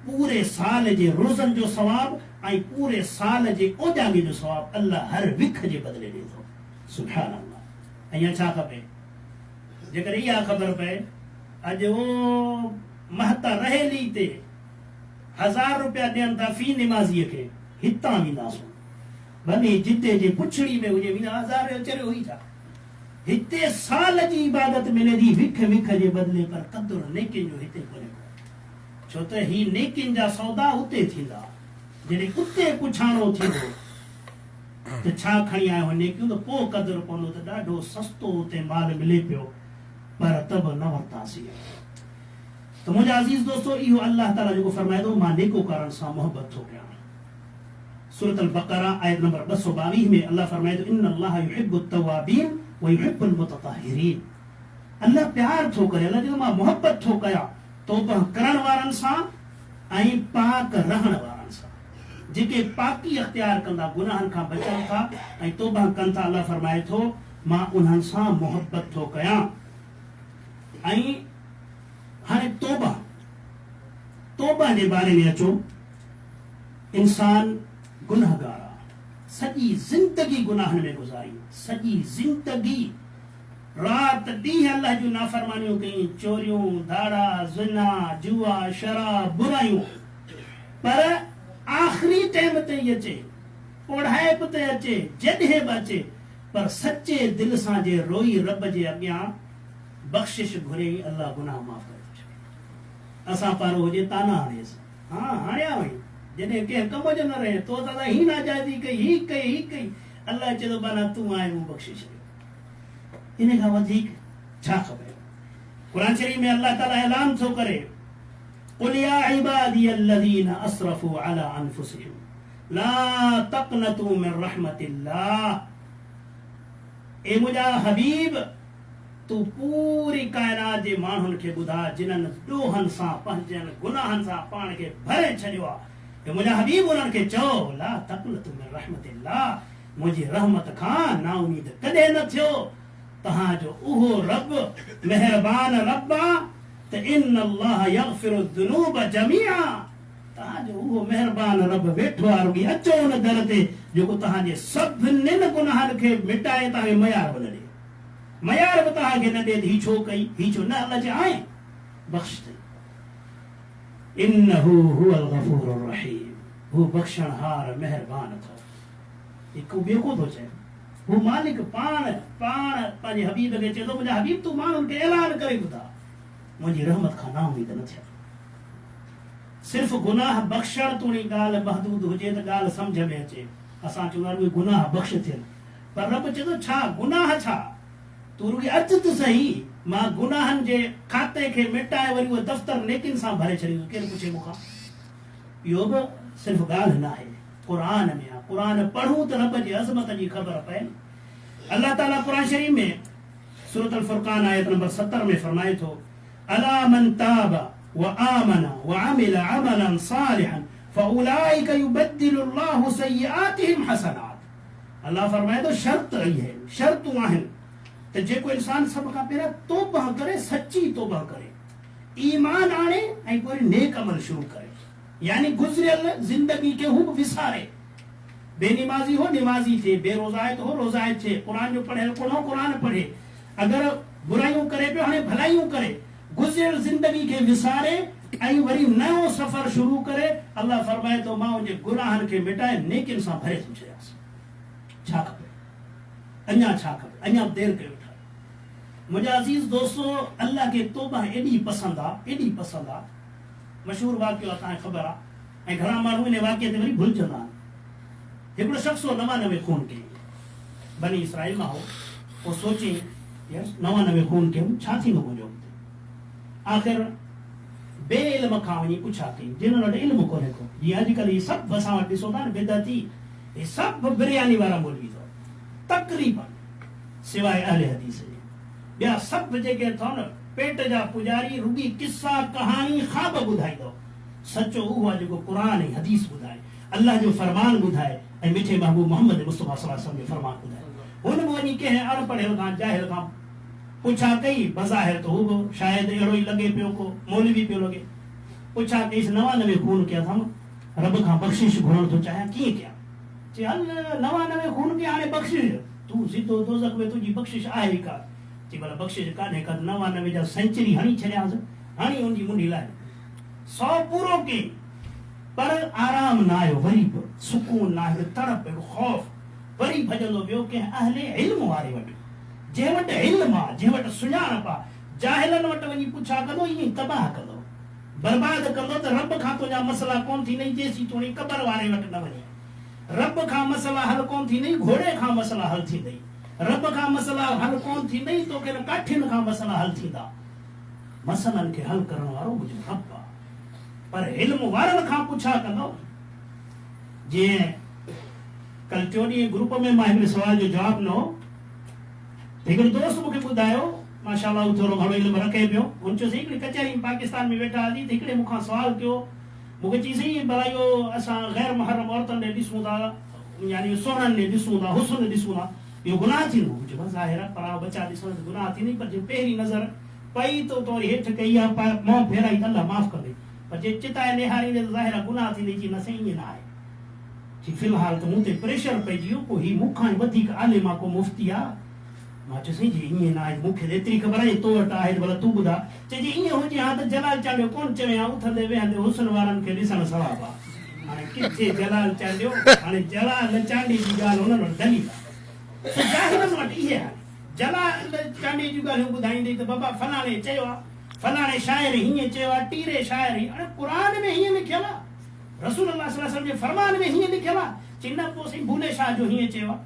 पूरे साल जे रोज़नि जो सवाब ऐं पूरे साल जे ओजांगे जो सवाब अल्लाह हर विख जे बदिले ॾे थो। सुभान अल्लाह। अञा छा खपे? जेकर इहा ख़बर पए अॼु उहो महता रहेली ते 1000 रुपया ॾियनि था फी निमाज़ीअ खे, हितां वेंदासूं भले जिते जे पुछड़ी में हुजे, वेंदा 1000 चरियो हुई छा। हिते साल जी इबादत मिले थी विख विख जे बदिले, पर क़दुरु नेकिन जो हिते कोन्हे। छो त ही नेकिन जा सौदा उते थींदा, जॾहिं उते पुछाणो थींदो त छा खणी आयो नेकियूं, त पोइ क़दुरु पवंदो त ॾाढो सस्तो उते माल मिले पियो, पर तब न वरितासीं। त मुंहिंजा अज़ीज़ दोस्तो, इहो अल्लाह ताला जेको फरमाए थो मां नेकोकारनि सां मोहबत थो कयां। सूरत अल बक़रा आयत नंबर 222 में अल्लाह फरमाए थो इन्नल्लाह युहिब्बु तवाबीन व युहिब्बुल मुतताहिरीन। अल्लाह प्यार थो करे, अल्लाह चए मां मोहबत थो कयां तौबा करण वारनि सां ऐं पाक रहण वारनि सां। जेके पाकी अख्तियार कंदा, गुनाहनि खां बचनि था ऐं तौबा कनि था, अल्लाह फरमाए थो मां उन्हनि सां मोहबत थो कयां। ऐं हाणे तौबा जे बारे में अचो। इंसान गुनाहगार आहे, सॼी ज़िंदगी गुनाहनि में गुज़ारी, सॼी ज़िंदगी रात ॾींहं अल्लाह जूं नाफ़रमानियूं कयूं, चोरियूं, धाड़ा, ज़िना, जुआ, शराब, बुराइयूं। पर आख़िरी टाइम ते ई अचे, ओढ़ाइप ते अचे, जॾहिं बि अचे, पर सचे दिलि सां जे रोई रब जे अॻियां बख़्शिश घुरे, अल्लाह गुनाह माफ़ करे थो छॾे। असां पारो हुजे ताना हणेसि, हा हणिया वई, जॾहिं कंहिं कम जो न रहे, तो दादा ही नाजाइज़ी कई, ही कई, अल्लाह चए थो बाना तूं आए मूं बख़्शे छॾियो। इन खां वधीक छा खपे? क़ुरान शरीफ में अल्लाह ताला ऐलान थो करे क़ुल या इबादी अल्लज़ीना असरफू अला अनफुसिहिम ला तक़नतू मिन रहमतिल्लाह। ए मुंहिंजा हबीब, तू पूरी कायनात जे माण्हुनि खे ॿुधा जिन्हनि ॾोहनि सां पंहिंजनि गुनाहनि सां पाण खे भरे छॾियो आहे। मुंहिंजा हबीब उन्हनि खे चओ ला तक़नतू मिन रहमतिल्लाह, मुंहिंजी रहमत खां ना उम्मीद कॾहिं न थियो। तव्हांजो उहो रब मेहरबान रब आहे त इन्नल्लाह यग़फिरु ज़ुनूब जमीआ। तव्हांजो उहो मेहरबान रब वेठो आहे, रुॻी अचो उन दर ते जेको तव्हांजे सभिनीनि गुनाहनि खे मिटाए तव्हांखे मयार बि न ॾे, मयार बि तव्हांखे न ॾे। ही छो कई, ही छो न, अल्लाह जे आहे बख़्श अथई। इन्नहु हुवल गफ़ूरुर रहीम, हू बख़्शणहार मेहरबान अथव। हिकु ॿियो को थो चए, हू मालिक पाण पंहिंजे हबीब खे चए थो मुंहिंजा हबीब तूं माण्हुनि खे ऐलान करे ॿुधा मुंहिंजी रहमत खां ना उम्मीद न थिया। सिर्फ़ गुनाह बख़्शण तूं ॻाल्हि महदूद हुजे त ॻाल्हि सम्झ में अचे, असां चवंदा आहियूं गुनाह बख़्श थियनि, पर रब चए थो छा गुनाह छा, तूं रुॻी अच त सही, मां गुनाहनि जे खाते खे मिटाए वरी उहो दफ़्तर नेकिन सां भरे छॾींदुसि। केरु पुछे मूंखां? इहो बि सिर्फ़ ॻाल्हि न आहे, क़ुरान में आहे। क़ुरान पढ़ूं त रब जी अज़मत जी ख़बर पए। अल्लाह ताला क़ुरान शरीफ में सूरत अल फुरक़ान आयत नंबर 70 में फरमाए थो अला मन ताब व आमन व अमिल अमलन सालिहन फउलाइक युबद्दिलुल्लाहु सय्यिआतिहिम हसनात। अल्लाह फरमाए थो शर्त रही है, शर्तूं आहिनि त जेको इंसान सभ खां पहिरियों तौबा करे, सची तौबा करे, ईमान आणे ऐं पोइ नेक अमल शुरू करे, यानी गुज़रियल ज़िंदगी खे हू विसारे। बेनिमाज़ी हो निमाज़ी थे, बेरोज़ायत हो रोज़ायत थे, कुरान जो पढ़े पढ़ो कुरान पढ़े, अगर बुराइयूं करे पियो हाणे भलाइयूं करे, गुज़रियल ज़िंदगी खे विसारे ऐं वरी नयो सफ़र शुरू करे। अल्लाह फरमाए थो मां उनजे गुनाहनि खे मिटाए नेकिन सां भरे थो छॾियांसि। छा खपे अञा, छा खपे अञा? देर कयो था। मुंहिंजा अज़ीज़ दोस्तो, अल्लाह खे तौबा एॾी पसंदि आहे, एॾी पसंदि आहे। मशहूरु वाक़ियो आहे, तव्हांखे ख़बर आहे, ऐं घणा माण्हू इन वाक़िए ते वरी भुलिजंदा आहिनि। हिकिड़ो शख़्स 99 खून कयईं, बनी इसराइल मां हो, पोइ सोचे 99 खून कयूं, छा थींदो मुंहिंजो? आख़िर बे इल्म खां वञी पुछा कई, जिन वटि इल्म कोन्हे को। जीअं अॼुकल्ह ही सभु असां वटि ॾिसो था न बिदअती, हे सभु बिरयानी वारा मौलवी अथव, तक़रीबन सिवाय अहले हदीस जे। ॿिया सभु जेके अथव न पेट जा पुजारी रुगी किस्सा कहानी ख़्वाब ॿुधाईंदो। सचो उहो आहे जेको क़ुर ऐं हदीस ॿुधाए, अल्लाह जो फरमान ॿुधाए ऐं मिठे महबूब मोहम्मद मुस्तफ़ा सल्लल्लाहु अलैहि वसल्लम जो फरमान ॿुधाए। हुन बि वञी कंहिं अणपढ़ियल खां जाहिल खां पुछा कई, बज़ाहिर त हू बि शायदि अहिड़ो ई लॻे पियो, को मौलवी पियो लॻे। पुछा कईसि 99 खून कया अथमि, रब खां बख़्शिश घुरण थो चाहियां, कीअं कयां? चई हल 99 खून कया, हाणे बख़्शिश तूं सिधो दोज़ख में, तुंहिंजी बख़्शिश आहे ई का? चई भला बख़्शिश कान्हे का, 99 जा सेंचुरी हणी छॾियांसि, हाणे उनजी मुंडी लाइ 100 पूरो कई, पर आराम न आयो, वरी बि सुकून न आयो, तड़प ख़ौफ़, वरी भॼंदो वियो कंहिं अहले इल्म वारे वटि, जंहिं वटि इल्म आहे, जंहिं वटि सुञाणप आहे। जाहिलनि वटि वञी पुछा कंदो, ईअं तबाह कंदो, बर्बाद कंदो, त रब खां तुंहिंजा मसला कोन थींदई जेसीं तूं क़बर वारे वटि न वञे। रब खां मसला हल कोन थींदई, घोड़े खां मसला हल थींदई। रब खां मसला हल कोन थींदई, तोखे न काठियुनि खां मसला हल थींदा। मसलनि खे हल करण वारो मुंहिंजो रब आहे। पर इल्म वारनि खां पुछा कंदो। जीअं कल 24 ग्रुप में मां हिकिड़े सुवाल जो जवाब न हो, हिकिड़ो दोस्त मूंखे ॿुधायो, माशाअल्लाह थोरो घणो इल्म रखे पियो। हुन चयोसि हिकिड़ी कचहरी पाकिस्तान में वेठा हली, त हिकिड़े मूंखां सुवाल कयो, मूंखे चईसि भला इहो असां गैर मुहर्रम औरतुनि ॾे ॾिसूं था, यानी सोननि ॾे ॾिसूं था, हुस्न ॾिसूं था, इहो गुनाह थींदो? मुंहिंजो बसि ज़ाहिर आहे, परा बचा ॾिसण त गुनाह थींदी, पर जे पहिरीं नज़र पई त तो वरी हेठि कई आहे, मुंहुं फेराई त अल्लाह माफ़ कंदे, पर जे चिताए निहारींदे त ज़ाहिर आहे गुनाह थींदी। चई न साईं, ईअं न आहे। जी फ़िलहाल त मूं ते प्रेशर पइजी वियो, को ही मूंखां वधीक आलिम आहे, को मुफ़्ती आहे। मां चयोसि जी ईअं न आहे, मूंखे एतिरी ख़बर आहे तो वटि आहे, भला तूं ॿुधा। चई जी ईअं हुजे हा त जलाल चांडियो कोन चवे हा, उथंदे वेहंदे हुस्न वारनि खे ॾिसण सवाबु आहे। हाणे किथे जलाल चांडियो, हाणे जलाल चांडी जी ॻाल्हि हुननि वटि दलील आहे। जाहिलनि वटि इहे आहे, जलाल चांडी जूं ॻाल्हियूं ॿुधाईंदे त बाबा फलाणे चयो आहे, फलाणे शाइर हीअं चयो आहे, टीरे शाइर ही, हाणे क़ुर में हीअं लिखियल आहे, रसूल अल्लाह सल्लल्लाहु अलैहि वसल्लम जे फरमान में हीअं लिखियल आहे। चई न पोइ साईं भूले शाह जो हीअं चयो आहे,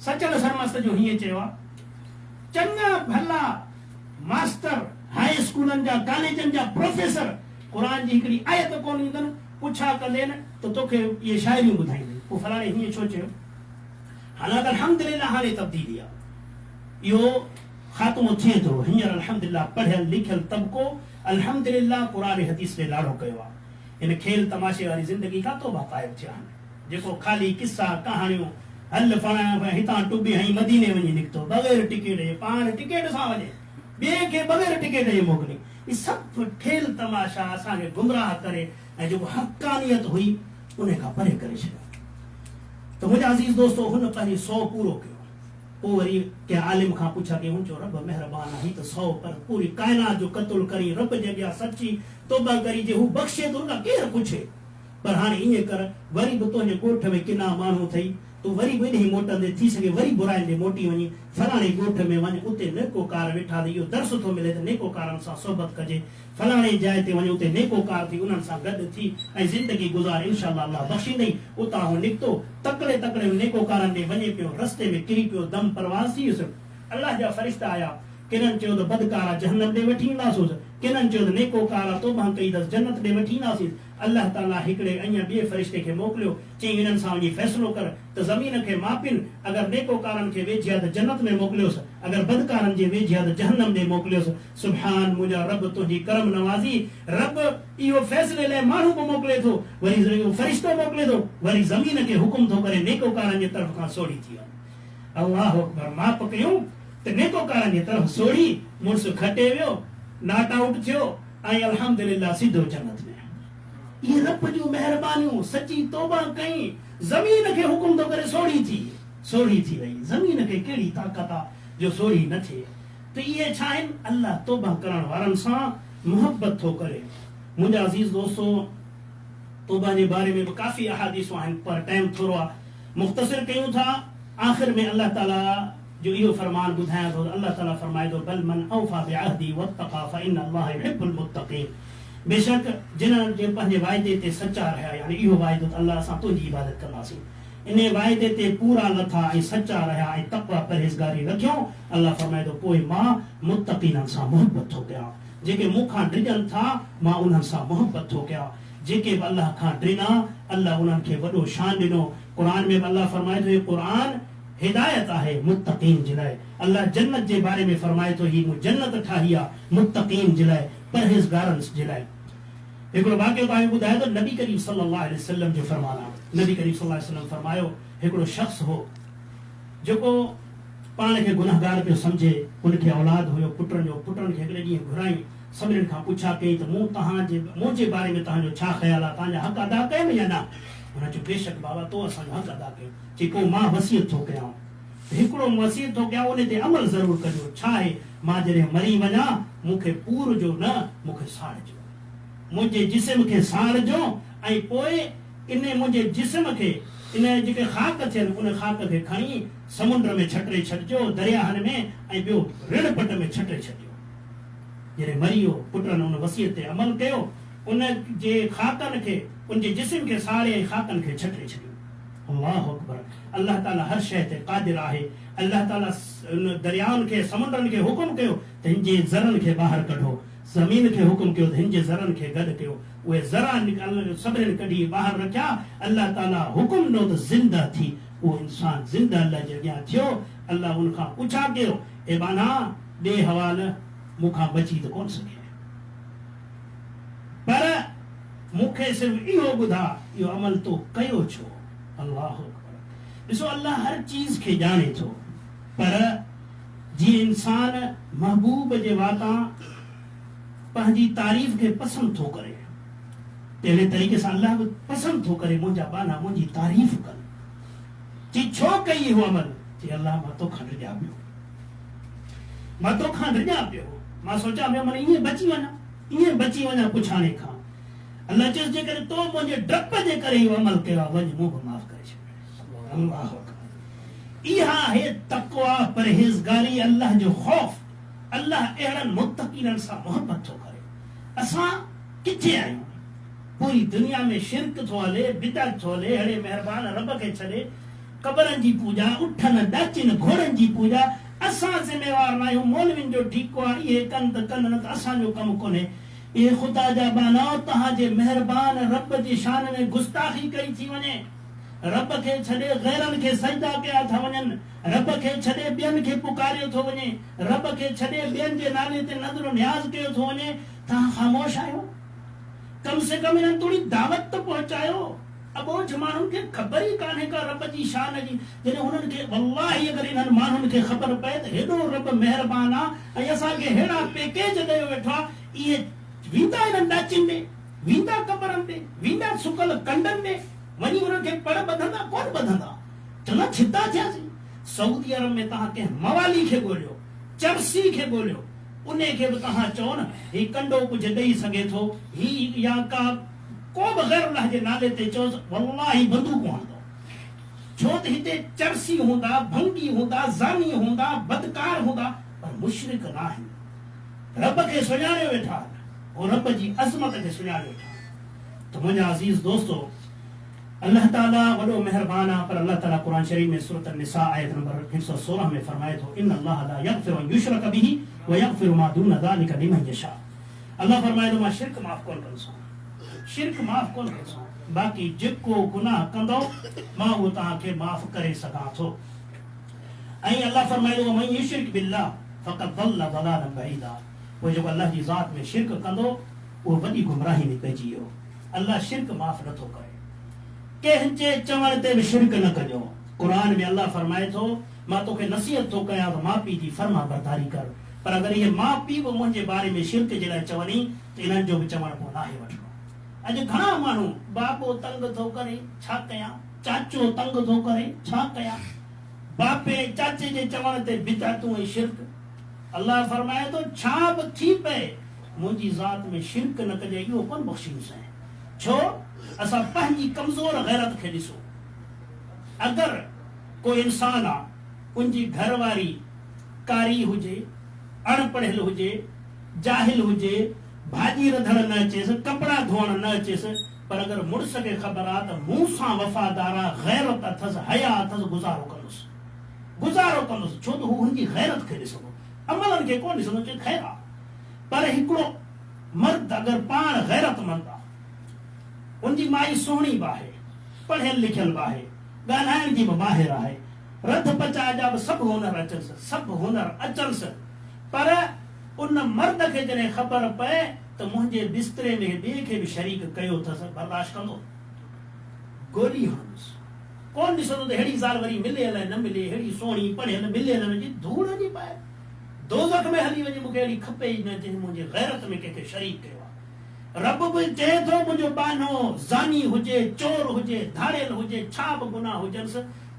सचल सरमस्त जो हीअं चयो आहे। चङा भला मास्टर हाई स्कूलनि जा, कॉलेजनि जा प्रोफेसर क़ुर जी हिकिड़ी आयत कोन ईंदनि, पुछा कंदे न त तोखे इहे शाइरियूं ॿुधाईंदे, पोइ फलाणे हीअं छो चयो। हालांकि अल्हम्दुलिल्लाह हाणे तब्दीली आहे, इहो ख़ात्मो थिए थो। हींअर अल्हम्दुलिल्लाह पढ़ियल लिखियल तबिको अल्हम्दुलिल्लाह क़ुर हदीस ॾे लाड़ो कयो आहे। इन खेल तमाशे वारी ज़िंदगी खां तौबा पाइब थिया आहिनि, जेको ख़ाली किस्सा कहाणियूं हल फलाणे हितां टुबी हई मदीने वञी निकितो बग़ैर टिकेट जे, पाण टिकेट सां वञे, ॿिए खे बग़ैर टिकेट जे मोकिले, इहे सभु खेल तमाशा असांखे गुमराह करे ऐं जेको हक़ानियत हुई उन खां परे करे छॾियो। त मुंहिंजा अज़ीज़ दोस्तो, हुन पंहिंजी 100 पूरो कयो। पोइ वरी कंहिं आलिम खां पुछा कई, हुन चयो रब महिरबान आहे त 100 पर पूरी काइनात जो क़त्ल करी, रब जे अॻियां सची तौबा करी, जे हू बख़्शे थो न, केरु पुछे। पर हाणे ईअं कर, वरी बि तुंहिंजे ॻोठ में किना माण्हू अथई, तूं वरी बि एॾे मोटंदे थी सघे वरी बुराइनि ॾे मोटी वञी, फलाणे ॻोठ में वञ, उते नेकोकार वेठा अथई, इहो दर्स थो मिले त नेकोकारनि सां सोबत कजे, फलाणे जाइ ते वञ, उते नेकोकार थी उन्हनि सां गॾु थी ऐं ज़िंदगी गुज़ार, इंशाअल्लाह अल्लाह बख़्शींदई। उतां हू निकितो, तकड़े तकड़े नेकोकारनि ॾे वञे पियो, रस्ते में किरी पियो, दम परवाज़ थी वियुसि। अल्लाह जा फ़रिश्ता आया, किननि चयो त बदकारा जहन्नम ॾे वठी ईंदासीं, किननि चयो त नेकोकारा तौबा कई अथसि जन्नत ॾे वठी ईंदासीं। अल्लाह ताला हिकिड़े अञा ॿिए फ़रिश्ते खे मोकिलियो, चई इन्हनि सां वञी फ़ैसिलो कर त ज़मीन खे मापिन, अगरि नेकोकारनि खे वेझी आहे त जन्नत में मोकिलियोसि, अगरि बदकारनि जे वेझी आहे त जहन्नम ॾे मोकिलियोसि। सुभान मुंहिंजा रब, तुंहिंजी करम नवाज़ी। रब इहो फ़ैसिले लाइ माण्हू बि मोकिले थो, वरी इहो फ़रिश्तो मोकिले थो, वरी ज़मीन खे हुकुम थो करे नेकोकारनि जे तरफ़ खां सोड़ी थी वञे। अल्लाह अकबर, माप कयूं त नेकोकारनि जी तरफ़ सोड़ी, मुड़ुसु खटे वियो, नॉट आउट थियो ऐं अल्हम्दुलिल्लाह सिधो जन्नत में। ये रब जूं महिरबानियूं, सची तौबा कई, ज़मीन खे हुकुम थो करे सोड़ी थी वई। ज़मीन खे कहिड़ी ताक़त आहे जो सोड़ी न थिए। त इहे छा आहिनि? अल्लाह तौबा करण वारनि सां मुहबत थो करे। मुंहिंजा अज़ीज़ दोस्तो, तौबा जे बारे में बि काफ़ी अहादीसूं आहिनि, पर टाइम थोरो आहे, मुख़्तसिर कयूं था। आख़िर में अल्लाह ताला जो इहो फरमान ॿुधायां थो, अल्लाह ताला फरमाए थो, बल मन औफा बिअहदी वत्तक़ा फइन्न अल्लाह युहिब्बुल मुत्तक़ीन। बेशक जिन्हनि जे पंहिंजे वाइदे ते सचा रहिया, यानी इहो वाइदो त अल्लाह असां तुंहिंजी इबादत कंदासीं, इन वाइदे ते पूरा लथा ऐं सचा रहिया ऐं तक़वा परहेज़गारी रखियूं, अल्लाह फरमाए थो पोइ मां मुत्तक़ीननि सां मुहबत थो कयां। जेके मूंखां डिॼनि था मां उन्हनि सां मुहबत थो कयां। जेके बि अल्लाह खां डिना, अल्लाह उन्हनि खे वॾो शान ॾिनो। क़ुर में बि अल्लाह फरमाए थो, क़ुर हिदायत आहे मुत्तकीन जे लाइ। अल्लाह जन्नत जे बारे में फरमाए थो ही मूं जन्नत ठाही आहे मुत्तकीन जे लाइ, परहेज़गारनि जे लाइ। हिकिड़ो वाक़ियो तव्हांखे ॿुधाए थो, नबी करीम सल्लल्लाहु अलैहि वसल्लम जो फरमान आहे। नबी करीम सल्लल्लाहु अलैहि वसल्लम फरमायो, हिकिड़ो शख़्स हो जेको पाण खे गुनहगार पियो सम्झे, उनखे औलाद हुयो पुटनि जो, पुटनि खे हिकिड़े ॾींहुं घुराई, सभिनीनि खां पुछा कई त मुंहिंजे बारे में तव्हांजो छा ख़्यालु आहे, तव्हांजा हक़ अदा कयमि या न? हुन चयो बेशक बाबा तो असांजो हक़ अदा कयो। चई पोइ मां वसियत थो कयां, हिकिड़ो वसियत थो कयां, उन ते अमल ज़रूरु कजो। छा आहे? मां जॾहिं मरी वञा मूंखे पूर जो न, मूंखे साड़जो, मुंहिंजे जिस्म खे साड़जो, ऐं पोइ इन मुंहिंजे जिस्म खे, इन जेके ख़ाक थियनि उन ख़ाक खे खणी समुंड में छटे छॾिजो, दरियाहनि में, ऐं ॿियो ऋण पट में छटे छॾियो। जॾहिं मरी वियो, पुटनि उन वसीयत ते अमल कयो, उन जे ख़ाकनि खे, उनजे जिस्म खे साड़े ऐं ख़ाकनि खे छटे छॾियो। अल्लाहु अकबर। अल्लाह ताला हर शइ ते क़ादिर आहे। अल्लाह ताला उन दरियाउनि खे, समुंडनि खे हुकुम कयो त हिन जे ज़रनि खे ॿाहिरि कढो, ज़मीन खे हुकुम कयो त हिन जे ज़रनि खे गॾु कयो, उहे ज़रा सभिनीनि कढी ॿाहिरि रखिया। अल्लाह ताला हुकुम ॾिनो त ज़िंदा थी, उहो इंसान ज़िंदा अल्लाह जे अॻियां थियो। अल्लाह उनखां पुछा कयो, ए बाना ॿिए हवाल मूंखां बची त कोन सघे, पर मूंखे सिर्फ़ इहो ॿुधा, इहो अमल तो कयो छो? अल्लाहु अकबर। ॾिसो, अल्लाह हर चीज़ खे ॼाणे थो, पर जीअं इंसान महबूब जे वाता पंहिंजी तारीफ़ खे पसंदि थो करे, तहिड़े तरीक़े सां अल्लाह बि पसंदि थो करे मुंहिंजा बाना मुंहिंजी तारीफ़ कनि। चई छो कई इहो अमल? चई अल्लाह मां तोखां डिॼा पियो, मां तोखां डिॼा पियो, मां सोचां पियो मन ईअं बची वञा पुछाणे खां। अल्लाह चयसि जेकॾहिं तो मुंहिंजे डप जे करे इहो अमल कयो आहे, वञ मूं बि माफ़ करे छॾियो। अल्लाहु अकबर। इहा आहे तक़वा, परहेज़गारी, अल्लाह जो ख़ौफ़। अल्लाह अहिड़नि मुत्तक़ीननि सां मोहबत थो करे। असां किथे आहियूं? पूरी दुनिया में शिरक थो हले, बिदअत थो हले। अहिड़े महिरबान रब खे छॾे क़बरनि जी पूॼा, उठनि ॾाचिनि घोड़नि जी पूॼा, असां ज़िम्मेवार न आहियूं। मौलवियुनि जो ठीकु आहे, इहे कनि त कनि, न त असांजो कमु कोन्हे। इहे ख़ुदा जा बानाओ, तव्हांजे महिरबान रब जी शान में गुस्ताखी कई थी वञे। रब खे छॾे गैरनि खे सजदा कया था वञनि, रब खे छॾे ॿियनि खे पुकारियो थो वञे, रब खे छॾे ॿियनि जे नाले ते नज़र न्याज़ कयो थो वञे। तव्हां ख़ामोश आहियो? कम से कम इन्हनि थोरी दावत त पहुचायो। अबोझ माण्हुनि खे ख़बर ई कान्हे का रब जी शान जी। जॾहिं हुननि खे वल्लाही अगरि इन्हनि माण्हुनि खे ख़बर पए त हेॾो रब महिरबान आहे ऐं असांखे अहिड़ा पैकेज ॾेई वेठो आहे, इहे वेंदा इन्हनि ॾाचिनि में, वेंदा क़बरनि ते, वेंदा सुकल कंडनि में, वञी उन्हनि खे पड़ ॿधंदा कोन ॿधंदा? चङा छिता थियासीं। सऊदी अरब में तव्हां कंहिं मवाली खे ॻोल्हियो, चरसी खे ॻोल्हियो, उन खे बि तव्हां चओ न ही कंडो कुझु ॾेई सघे थो, ही या को बि गैर अल्लाह जे नाले ते चओ, वल्लाही बंदूक हणंदो। छो त हिते चरसी हूंदा, भंगी हूंदा, ज़ानी हूंदा, बदकार हूंदा, पर मुशरिक न आहिनि। रब खे सुञाणे वेठा और रब जी अज़मत खे सुञाणे वेठा। त मुंहिंजा अज़ीज़ दोस्तो, अल्लाह ताला वॾो महिरबान आहे, पर अल्लाह ताला क़ुरान शरीफ में सूरत निसा आयत नंबर 116 में फरमाए थो, इन अल्लाह ला यग़फिरु अन युशरक बिही व यग़फिरु मा दून ज़ालिका लिमन यशा। अल्लाह फरमाए थो मां शिरक माफ़ कोन कंदो, शिरक माफ़ कोन कंदो, बाक़ी जेको गुनाह कंदो मां उहो तव्हांखे माफ़ करे सघां थो। ऐं अल्लाह फरमाए थो मन युशरिक बिल्लाह फ़क़द ज़ल्ल ज़लालन बईदा। पोइ जेको अल्लाह जी ज़ात में शिरक कंदो उहो वॾी गुमराही में पइजी वियो। अल्लाह शिरक माफ़ नथो करे। कंहिंजे चवण ते बि शिरक न कजो। क़ुरान में अल्लाह फरमाए थो मां तोखे नसीहत थो कयां त माउ पीउ जी फर्मा बरदारी कर, पर अगरि इहे माउ पीउ बि मुंहिंजे बारे में शिरक जे लाइ चवनि त इन्हनि जो बि चवण पोइ नाहे वठिणो। अॼु घणा माण्हू बाबो तंग थो करे छा कयां, चाचो तंग थो करे छा कयां, बापे चाचे जे चवण ते बिदअतूं ऐं शिरक। अल्लाह फरमाए थो छा बि थी पए मुंहिंजी ज़ात में शिरक न कजे, इहो कोन बख़्शीस आहे। छो? असां पंहिंजी कमज़ोर गैरत खे ॾिसो। अगरि कोई इंसान आहे, उनजी घरवारी कारी हुजे, अणपढ़ियल हुजे, जाहिल हुजे, भाॼी रधण न अचेसि, कपिड़ा धोअण न अचेसि, पर अगरि मुड़ुस खे ख़बर आहे त मूं सां वफ़ादार आहे, गैरत अथसि, हया अथसि, गुज़ारो कंदुसि। छो त हू हुनजी गैरत खे ॾिसंदो, अमलनि खे कोन ॾिसंदो, चए ख़ैर आहे। पर हिकिड़ो मर्द अगरि पाण गैरतमंद आहे, उनजी माई सुहिणी बि आहे, पढ़ियल लिखियल बि आहे, ॻाल्हाइण जी बि माहिर आहे, रथ पचा जा सब हुनर अचन सब हुनर अचन पर उन मर्द के जने खबर पे तो मुझे बिस्तरे में बे के भी शरीक कयो थस बर्दाश्त कंदो गोली हंस कौन दिसो तो हेड़ी ज़ाल वरी मिले अला न मिले हेड़ी सोणी पढ़ियल मिले न जी धूड़ जी पाए दोज़ख में हली वने मुके हेड़ी खपे ही न जे मुझे गैरत में के शरीक कयो रब भी चए थो मुझो बानो जानी हुजे चोर हुजे धाड़ेल हुजे छा बि गुनाह हुजनस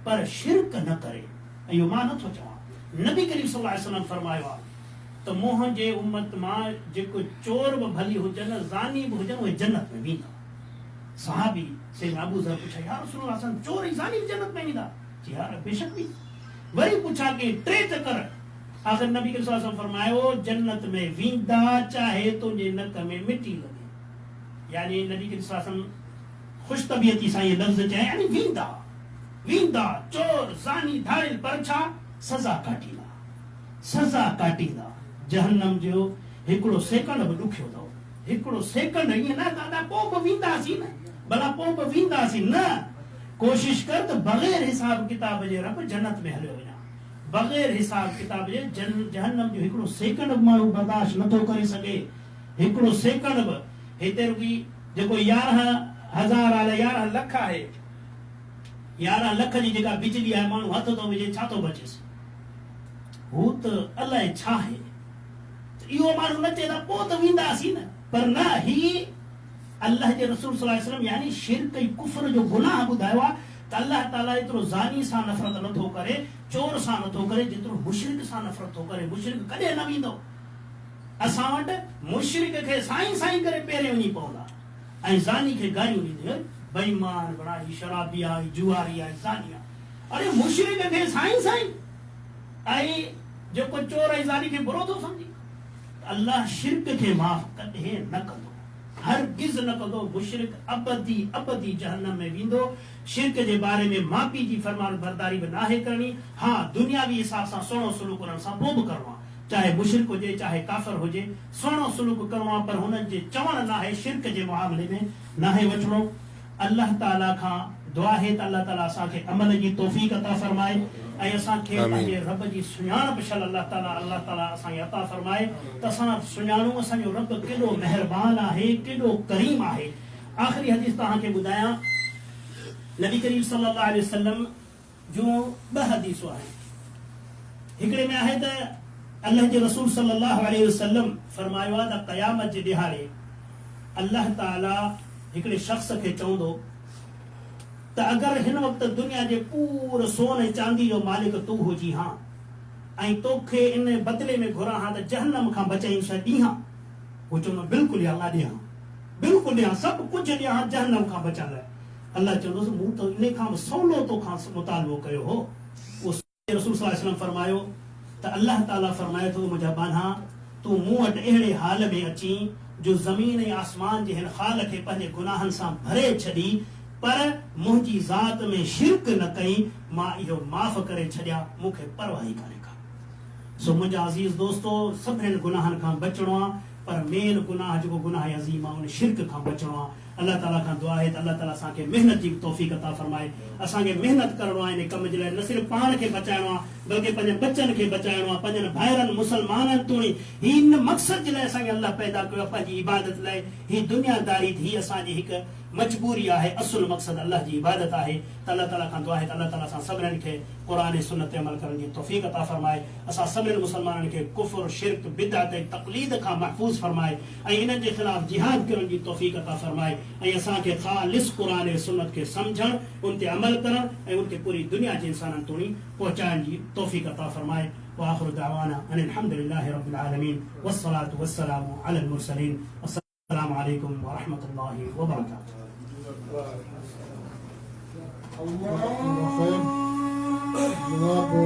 पर शिरक न करे यो मां नथो चवां नबी करीम सल्लल्लाहु अलैहि वसल्लम फरमायो आहे तो मोह जे उम्मत मां जेको चोर भी भली हुजन जानी भी हुजन वे जन्नत में वेंदा सहाबी से अबू ज़र पूछा या रसूलुल्लाह सन चोर ऐं जानी भी जन्नत में वेंदा जी यार बेशक भी वरी पूछा के टे चकर आखिर नबी करीम सल्लल्लाहु अलैहि वसल्लम फरमायो जन्नत में वेंदा चाहे तुझे नक में मिट्टी लगे यानी नबी करीम सल्लल्लाहु अलैहि वसल्लम खुश तबीयती सां ये लफ्ज चए यानी वेंदा वेंदा चोर जानी धाड़िल पर छा सजा काटींदा जहन्नम जो हिकड़ो सेकंड भी ॾुखियो अथव हिकड़ो सेकंड ईअं न दादा पोइ बि वेंदासीं न भला पोइ बि वेंदासीं न कोशिश कर त बग़ैर हिसाब किताब जे रब जन्नत में हलियो वञा बग़ैर हिसाब किताब जे जहन्नम जो हिकड़ो सेकंड बि माण्हू बर्दाश्त नथो करे सघे हिकड़ो सेकंड बि हिते रुकी जेको 11,000 आहे 11 लख आहे 11 लख जी जेका बिजली आहे माण्हू हथ थो विझे छा थो बचेसि हू त अलाए छा आहे इहो माण्हू न चए त पोइ त वेंदासीं न पर न ही अल्लाह जे रसूल सल्लल्लाहु अलैहि वसल्लम यानी शिरक ऐं कुफ्र जो गुनाह ॿुधायो आहे त अल्लाह ताला एतिरो ज़ानी सां नफ़रत नथो करे चोर सां नथो करे जेतिरो मुशरिक सां नफ़रत थो करे मुशरिक कॾहिं न वेंदो असां वटि मुशरिक खे साईं साईं करे पहिरियों वञी पवंदा ऐं ज़ानी खे गारियूं ॾींदियूं बेईमान बड़ा ही शराबी आहे जुआरी आहे ज़ानी आहे अरे मुशरिक खे साईं साईं ऐं जेको चोर ऐं ज़ानी खे बुरो थो सम्झी अल्लाह शिरक के माफ कदे न कंदो हरगिज़ न कंदो मुशरिक अबदी अबदी जहन्नम में वेंदो शिरक जे बारे में मापी जी फरमान बरदारी भी नाहे करनी हां दुनियावी हिसाब सां सुहिणो सुलूक उन्हनि सां पोइ बि करिणो आहे चाहे मुशरिक हुजे चाहे काफ़िर हुजे सुहिणो सुलूक करिणो आहे पर हुननि जे चवण नाहे शिरक जे मामले में नाहे वठणो अल्लाह ताला खां दुआ है त अल्लाह ताला असांखे अमल जी तौफ़ीक़ अता फरमाए ऐं असांखे पंहिंजे रब जी सुञाणप शल अल्लाह ताला असांखे अता फरमाए त असां सुञाणूं असांजो रब केॾो महिरबान आहे केॾो करीम आहे आख़िरी हदीस तव्हांखे ॿुधायां नबी करीम सल्लल्लाहु अलैहि वसल्लम जूं 2 हदीसूं आहिनि हिकिड़े में आहे त अल्लाह जे रसूल सल्लल्लाहु अलैहि वसल्लम फरमायो आहे त क़यामत जे ॾिहाड़े अल्लाह ताला हिकिड़े शख़्स खे चवंदो त अगर हिन वक्त दुनिया जे पूरे सोन ऐं चांदी जो मालिक तू हुजी हां ऐं तोखे इन बदले में घुरा हां त जहन्नम खां बचाई शइ ॾींहां वो चवंदो बिल्कुलु या अल्लाह ॾियां बिल्कुलु ॾियां सभु कुझु ॾियां जहन्नम खां बचण लाइ अल्लाह चवंदुसि मूं त इन खां सवलो तोखां मुतालबो कयो हो उहो रसूल सल्लल्लाहु अलैहि वसल्लम फरमायो त अल्लाह ताला फरमाए थो मुंहिंजा बाना तूं मूं वटि अहिड़े हाल में अची जो ज़मीन ऐं आसमान जे हिन ख़ाल खे पंहिंजे गुनाहनि सां भरे छॾी पर मुंहिंजी ज़ात में शिरक न कई मां इहो माफ़ करे छॾिया मूंखे परवाह ई कान्हे का सो मुंहिंजा अज़ीज़ दोस्तो सभिनी गुनाहनि खां बचणो आहे पर मेन गुनाह जेको गुनाह अज़ीम आहे उन शिरक खां बचणो आहे अल्लाह ताला खां दुआ है त अल्लाह ताला असांखे महिनत जी तौफ़ीक़ अता फरमाए असांखे महिनत करणो आहे इन कम जे लाइ न सिर्फ़ु पाण खे बचाइणो आहे बल्कि पंहिंजे बच्चनि खे बचाइणो आहे पंहिंजनि भाइरनि मुसलमाननि तोड़ी हिन मक़सद जे लाइ असांखे अल्लाह पैदा कयो आहे पंहिंजी इबादत लाइ ही दुनियादारी ही असांजी हिकु मजबूरी आहे असुल मक़सद अल्लाह जी इबादत आहे त अल्लाह ताला खां दुआ है त अल्लाह ताला असां सभिनीनि खे क़ुरान ऐं सुन्नत ते अमल करण जी तौफ़ीक़ अता फरमाए असां सभिनीनि मुसलमाननि खे कुफ़्र शिरक बिदअत ऐं तक़लीद खां महफ़ूज़ फरमाए ऐं इन्हनि जे ख़िलाफ़ जिहाद करण जी तौफ़ीक़ अता फरमाए ऐं असांखे ख़ालिस क़ुरान ऐं सुन्नत खे सम्झण उन ते अमल करण ऐं उन खे पूरी दुनिया जे इंसाननि ताईं पहुचाइण जी तौफ़ीक़ अता फरमाए وآخر دعوانا أن الحمد لله رب العالمين والصلاة والسلام على المرسلين السلام عليكم ورحمة الله وبركاته الله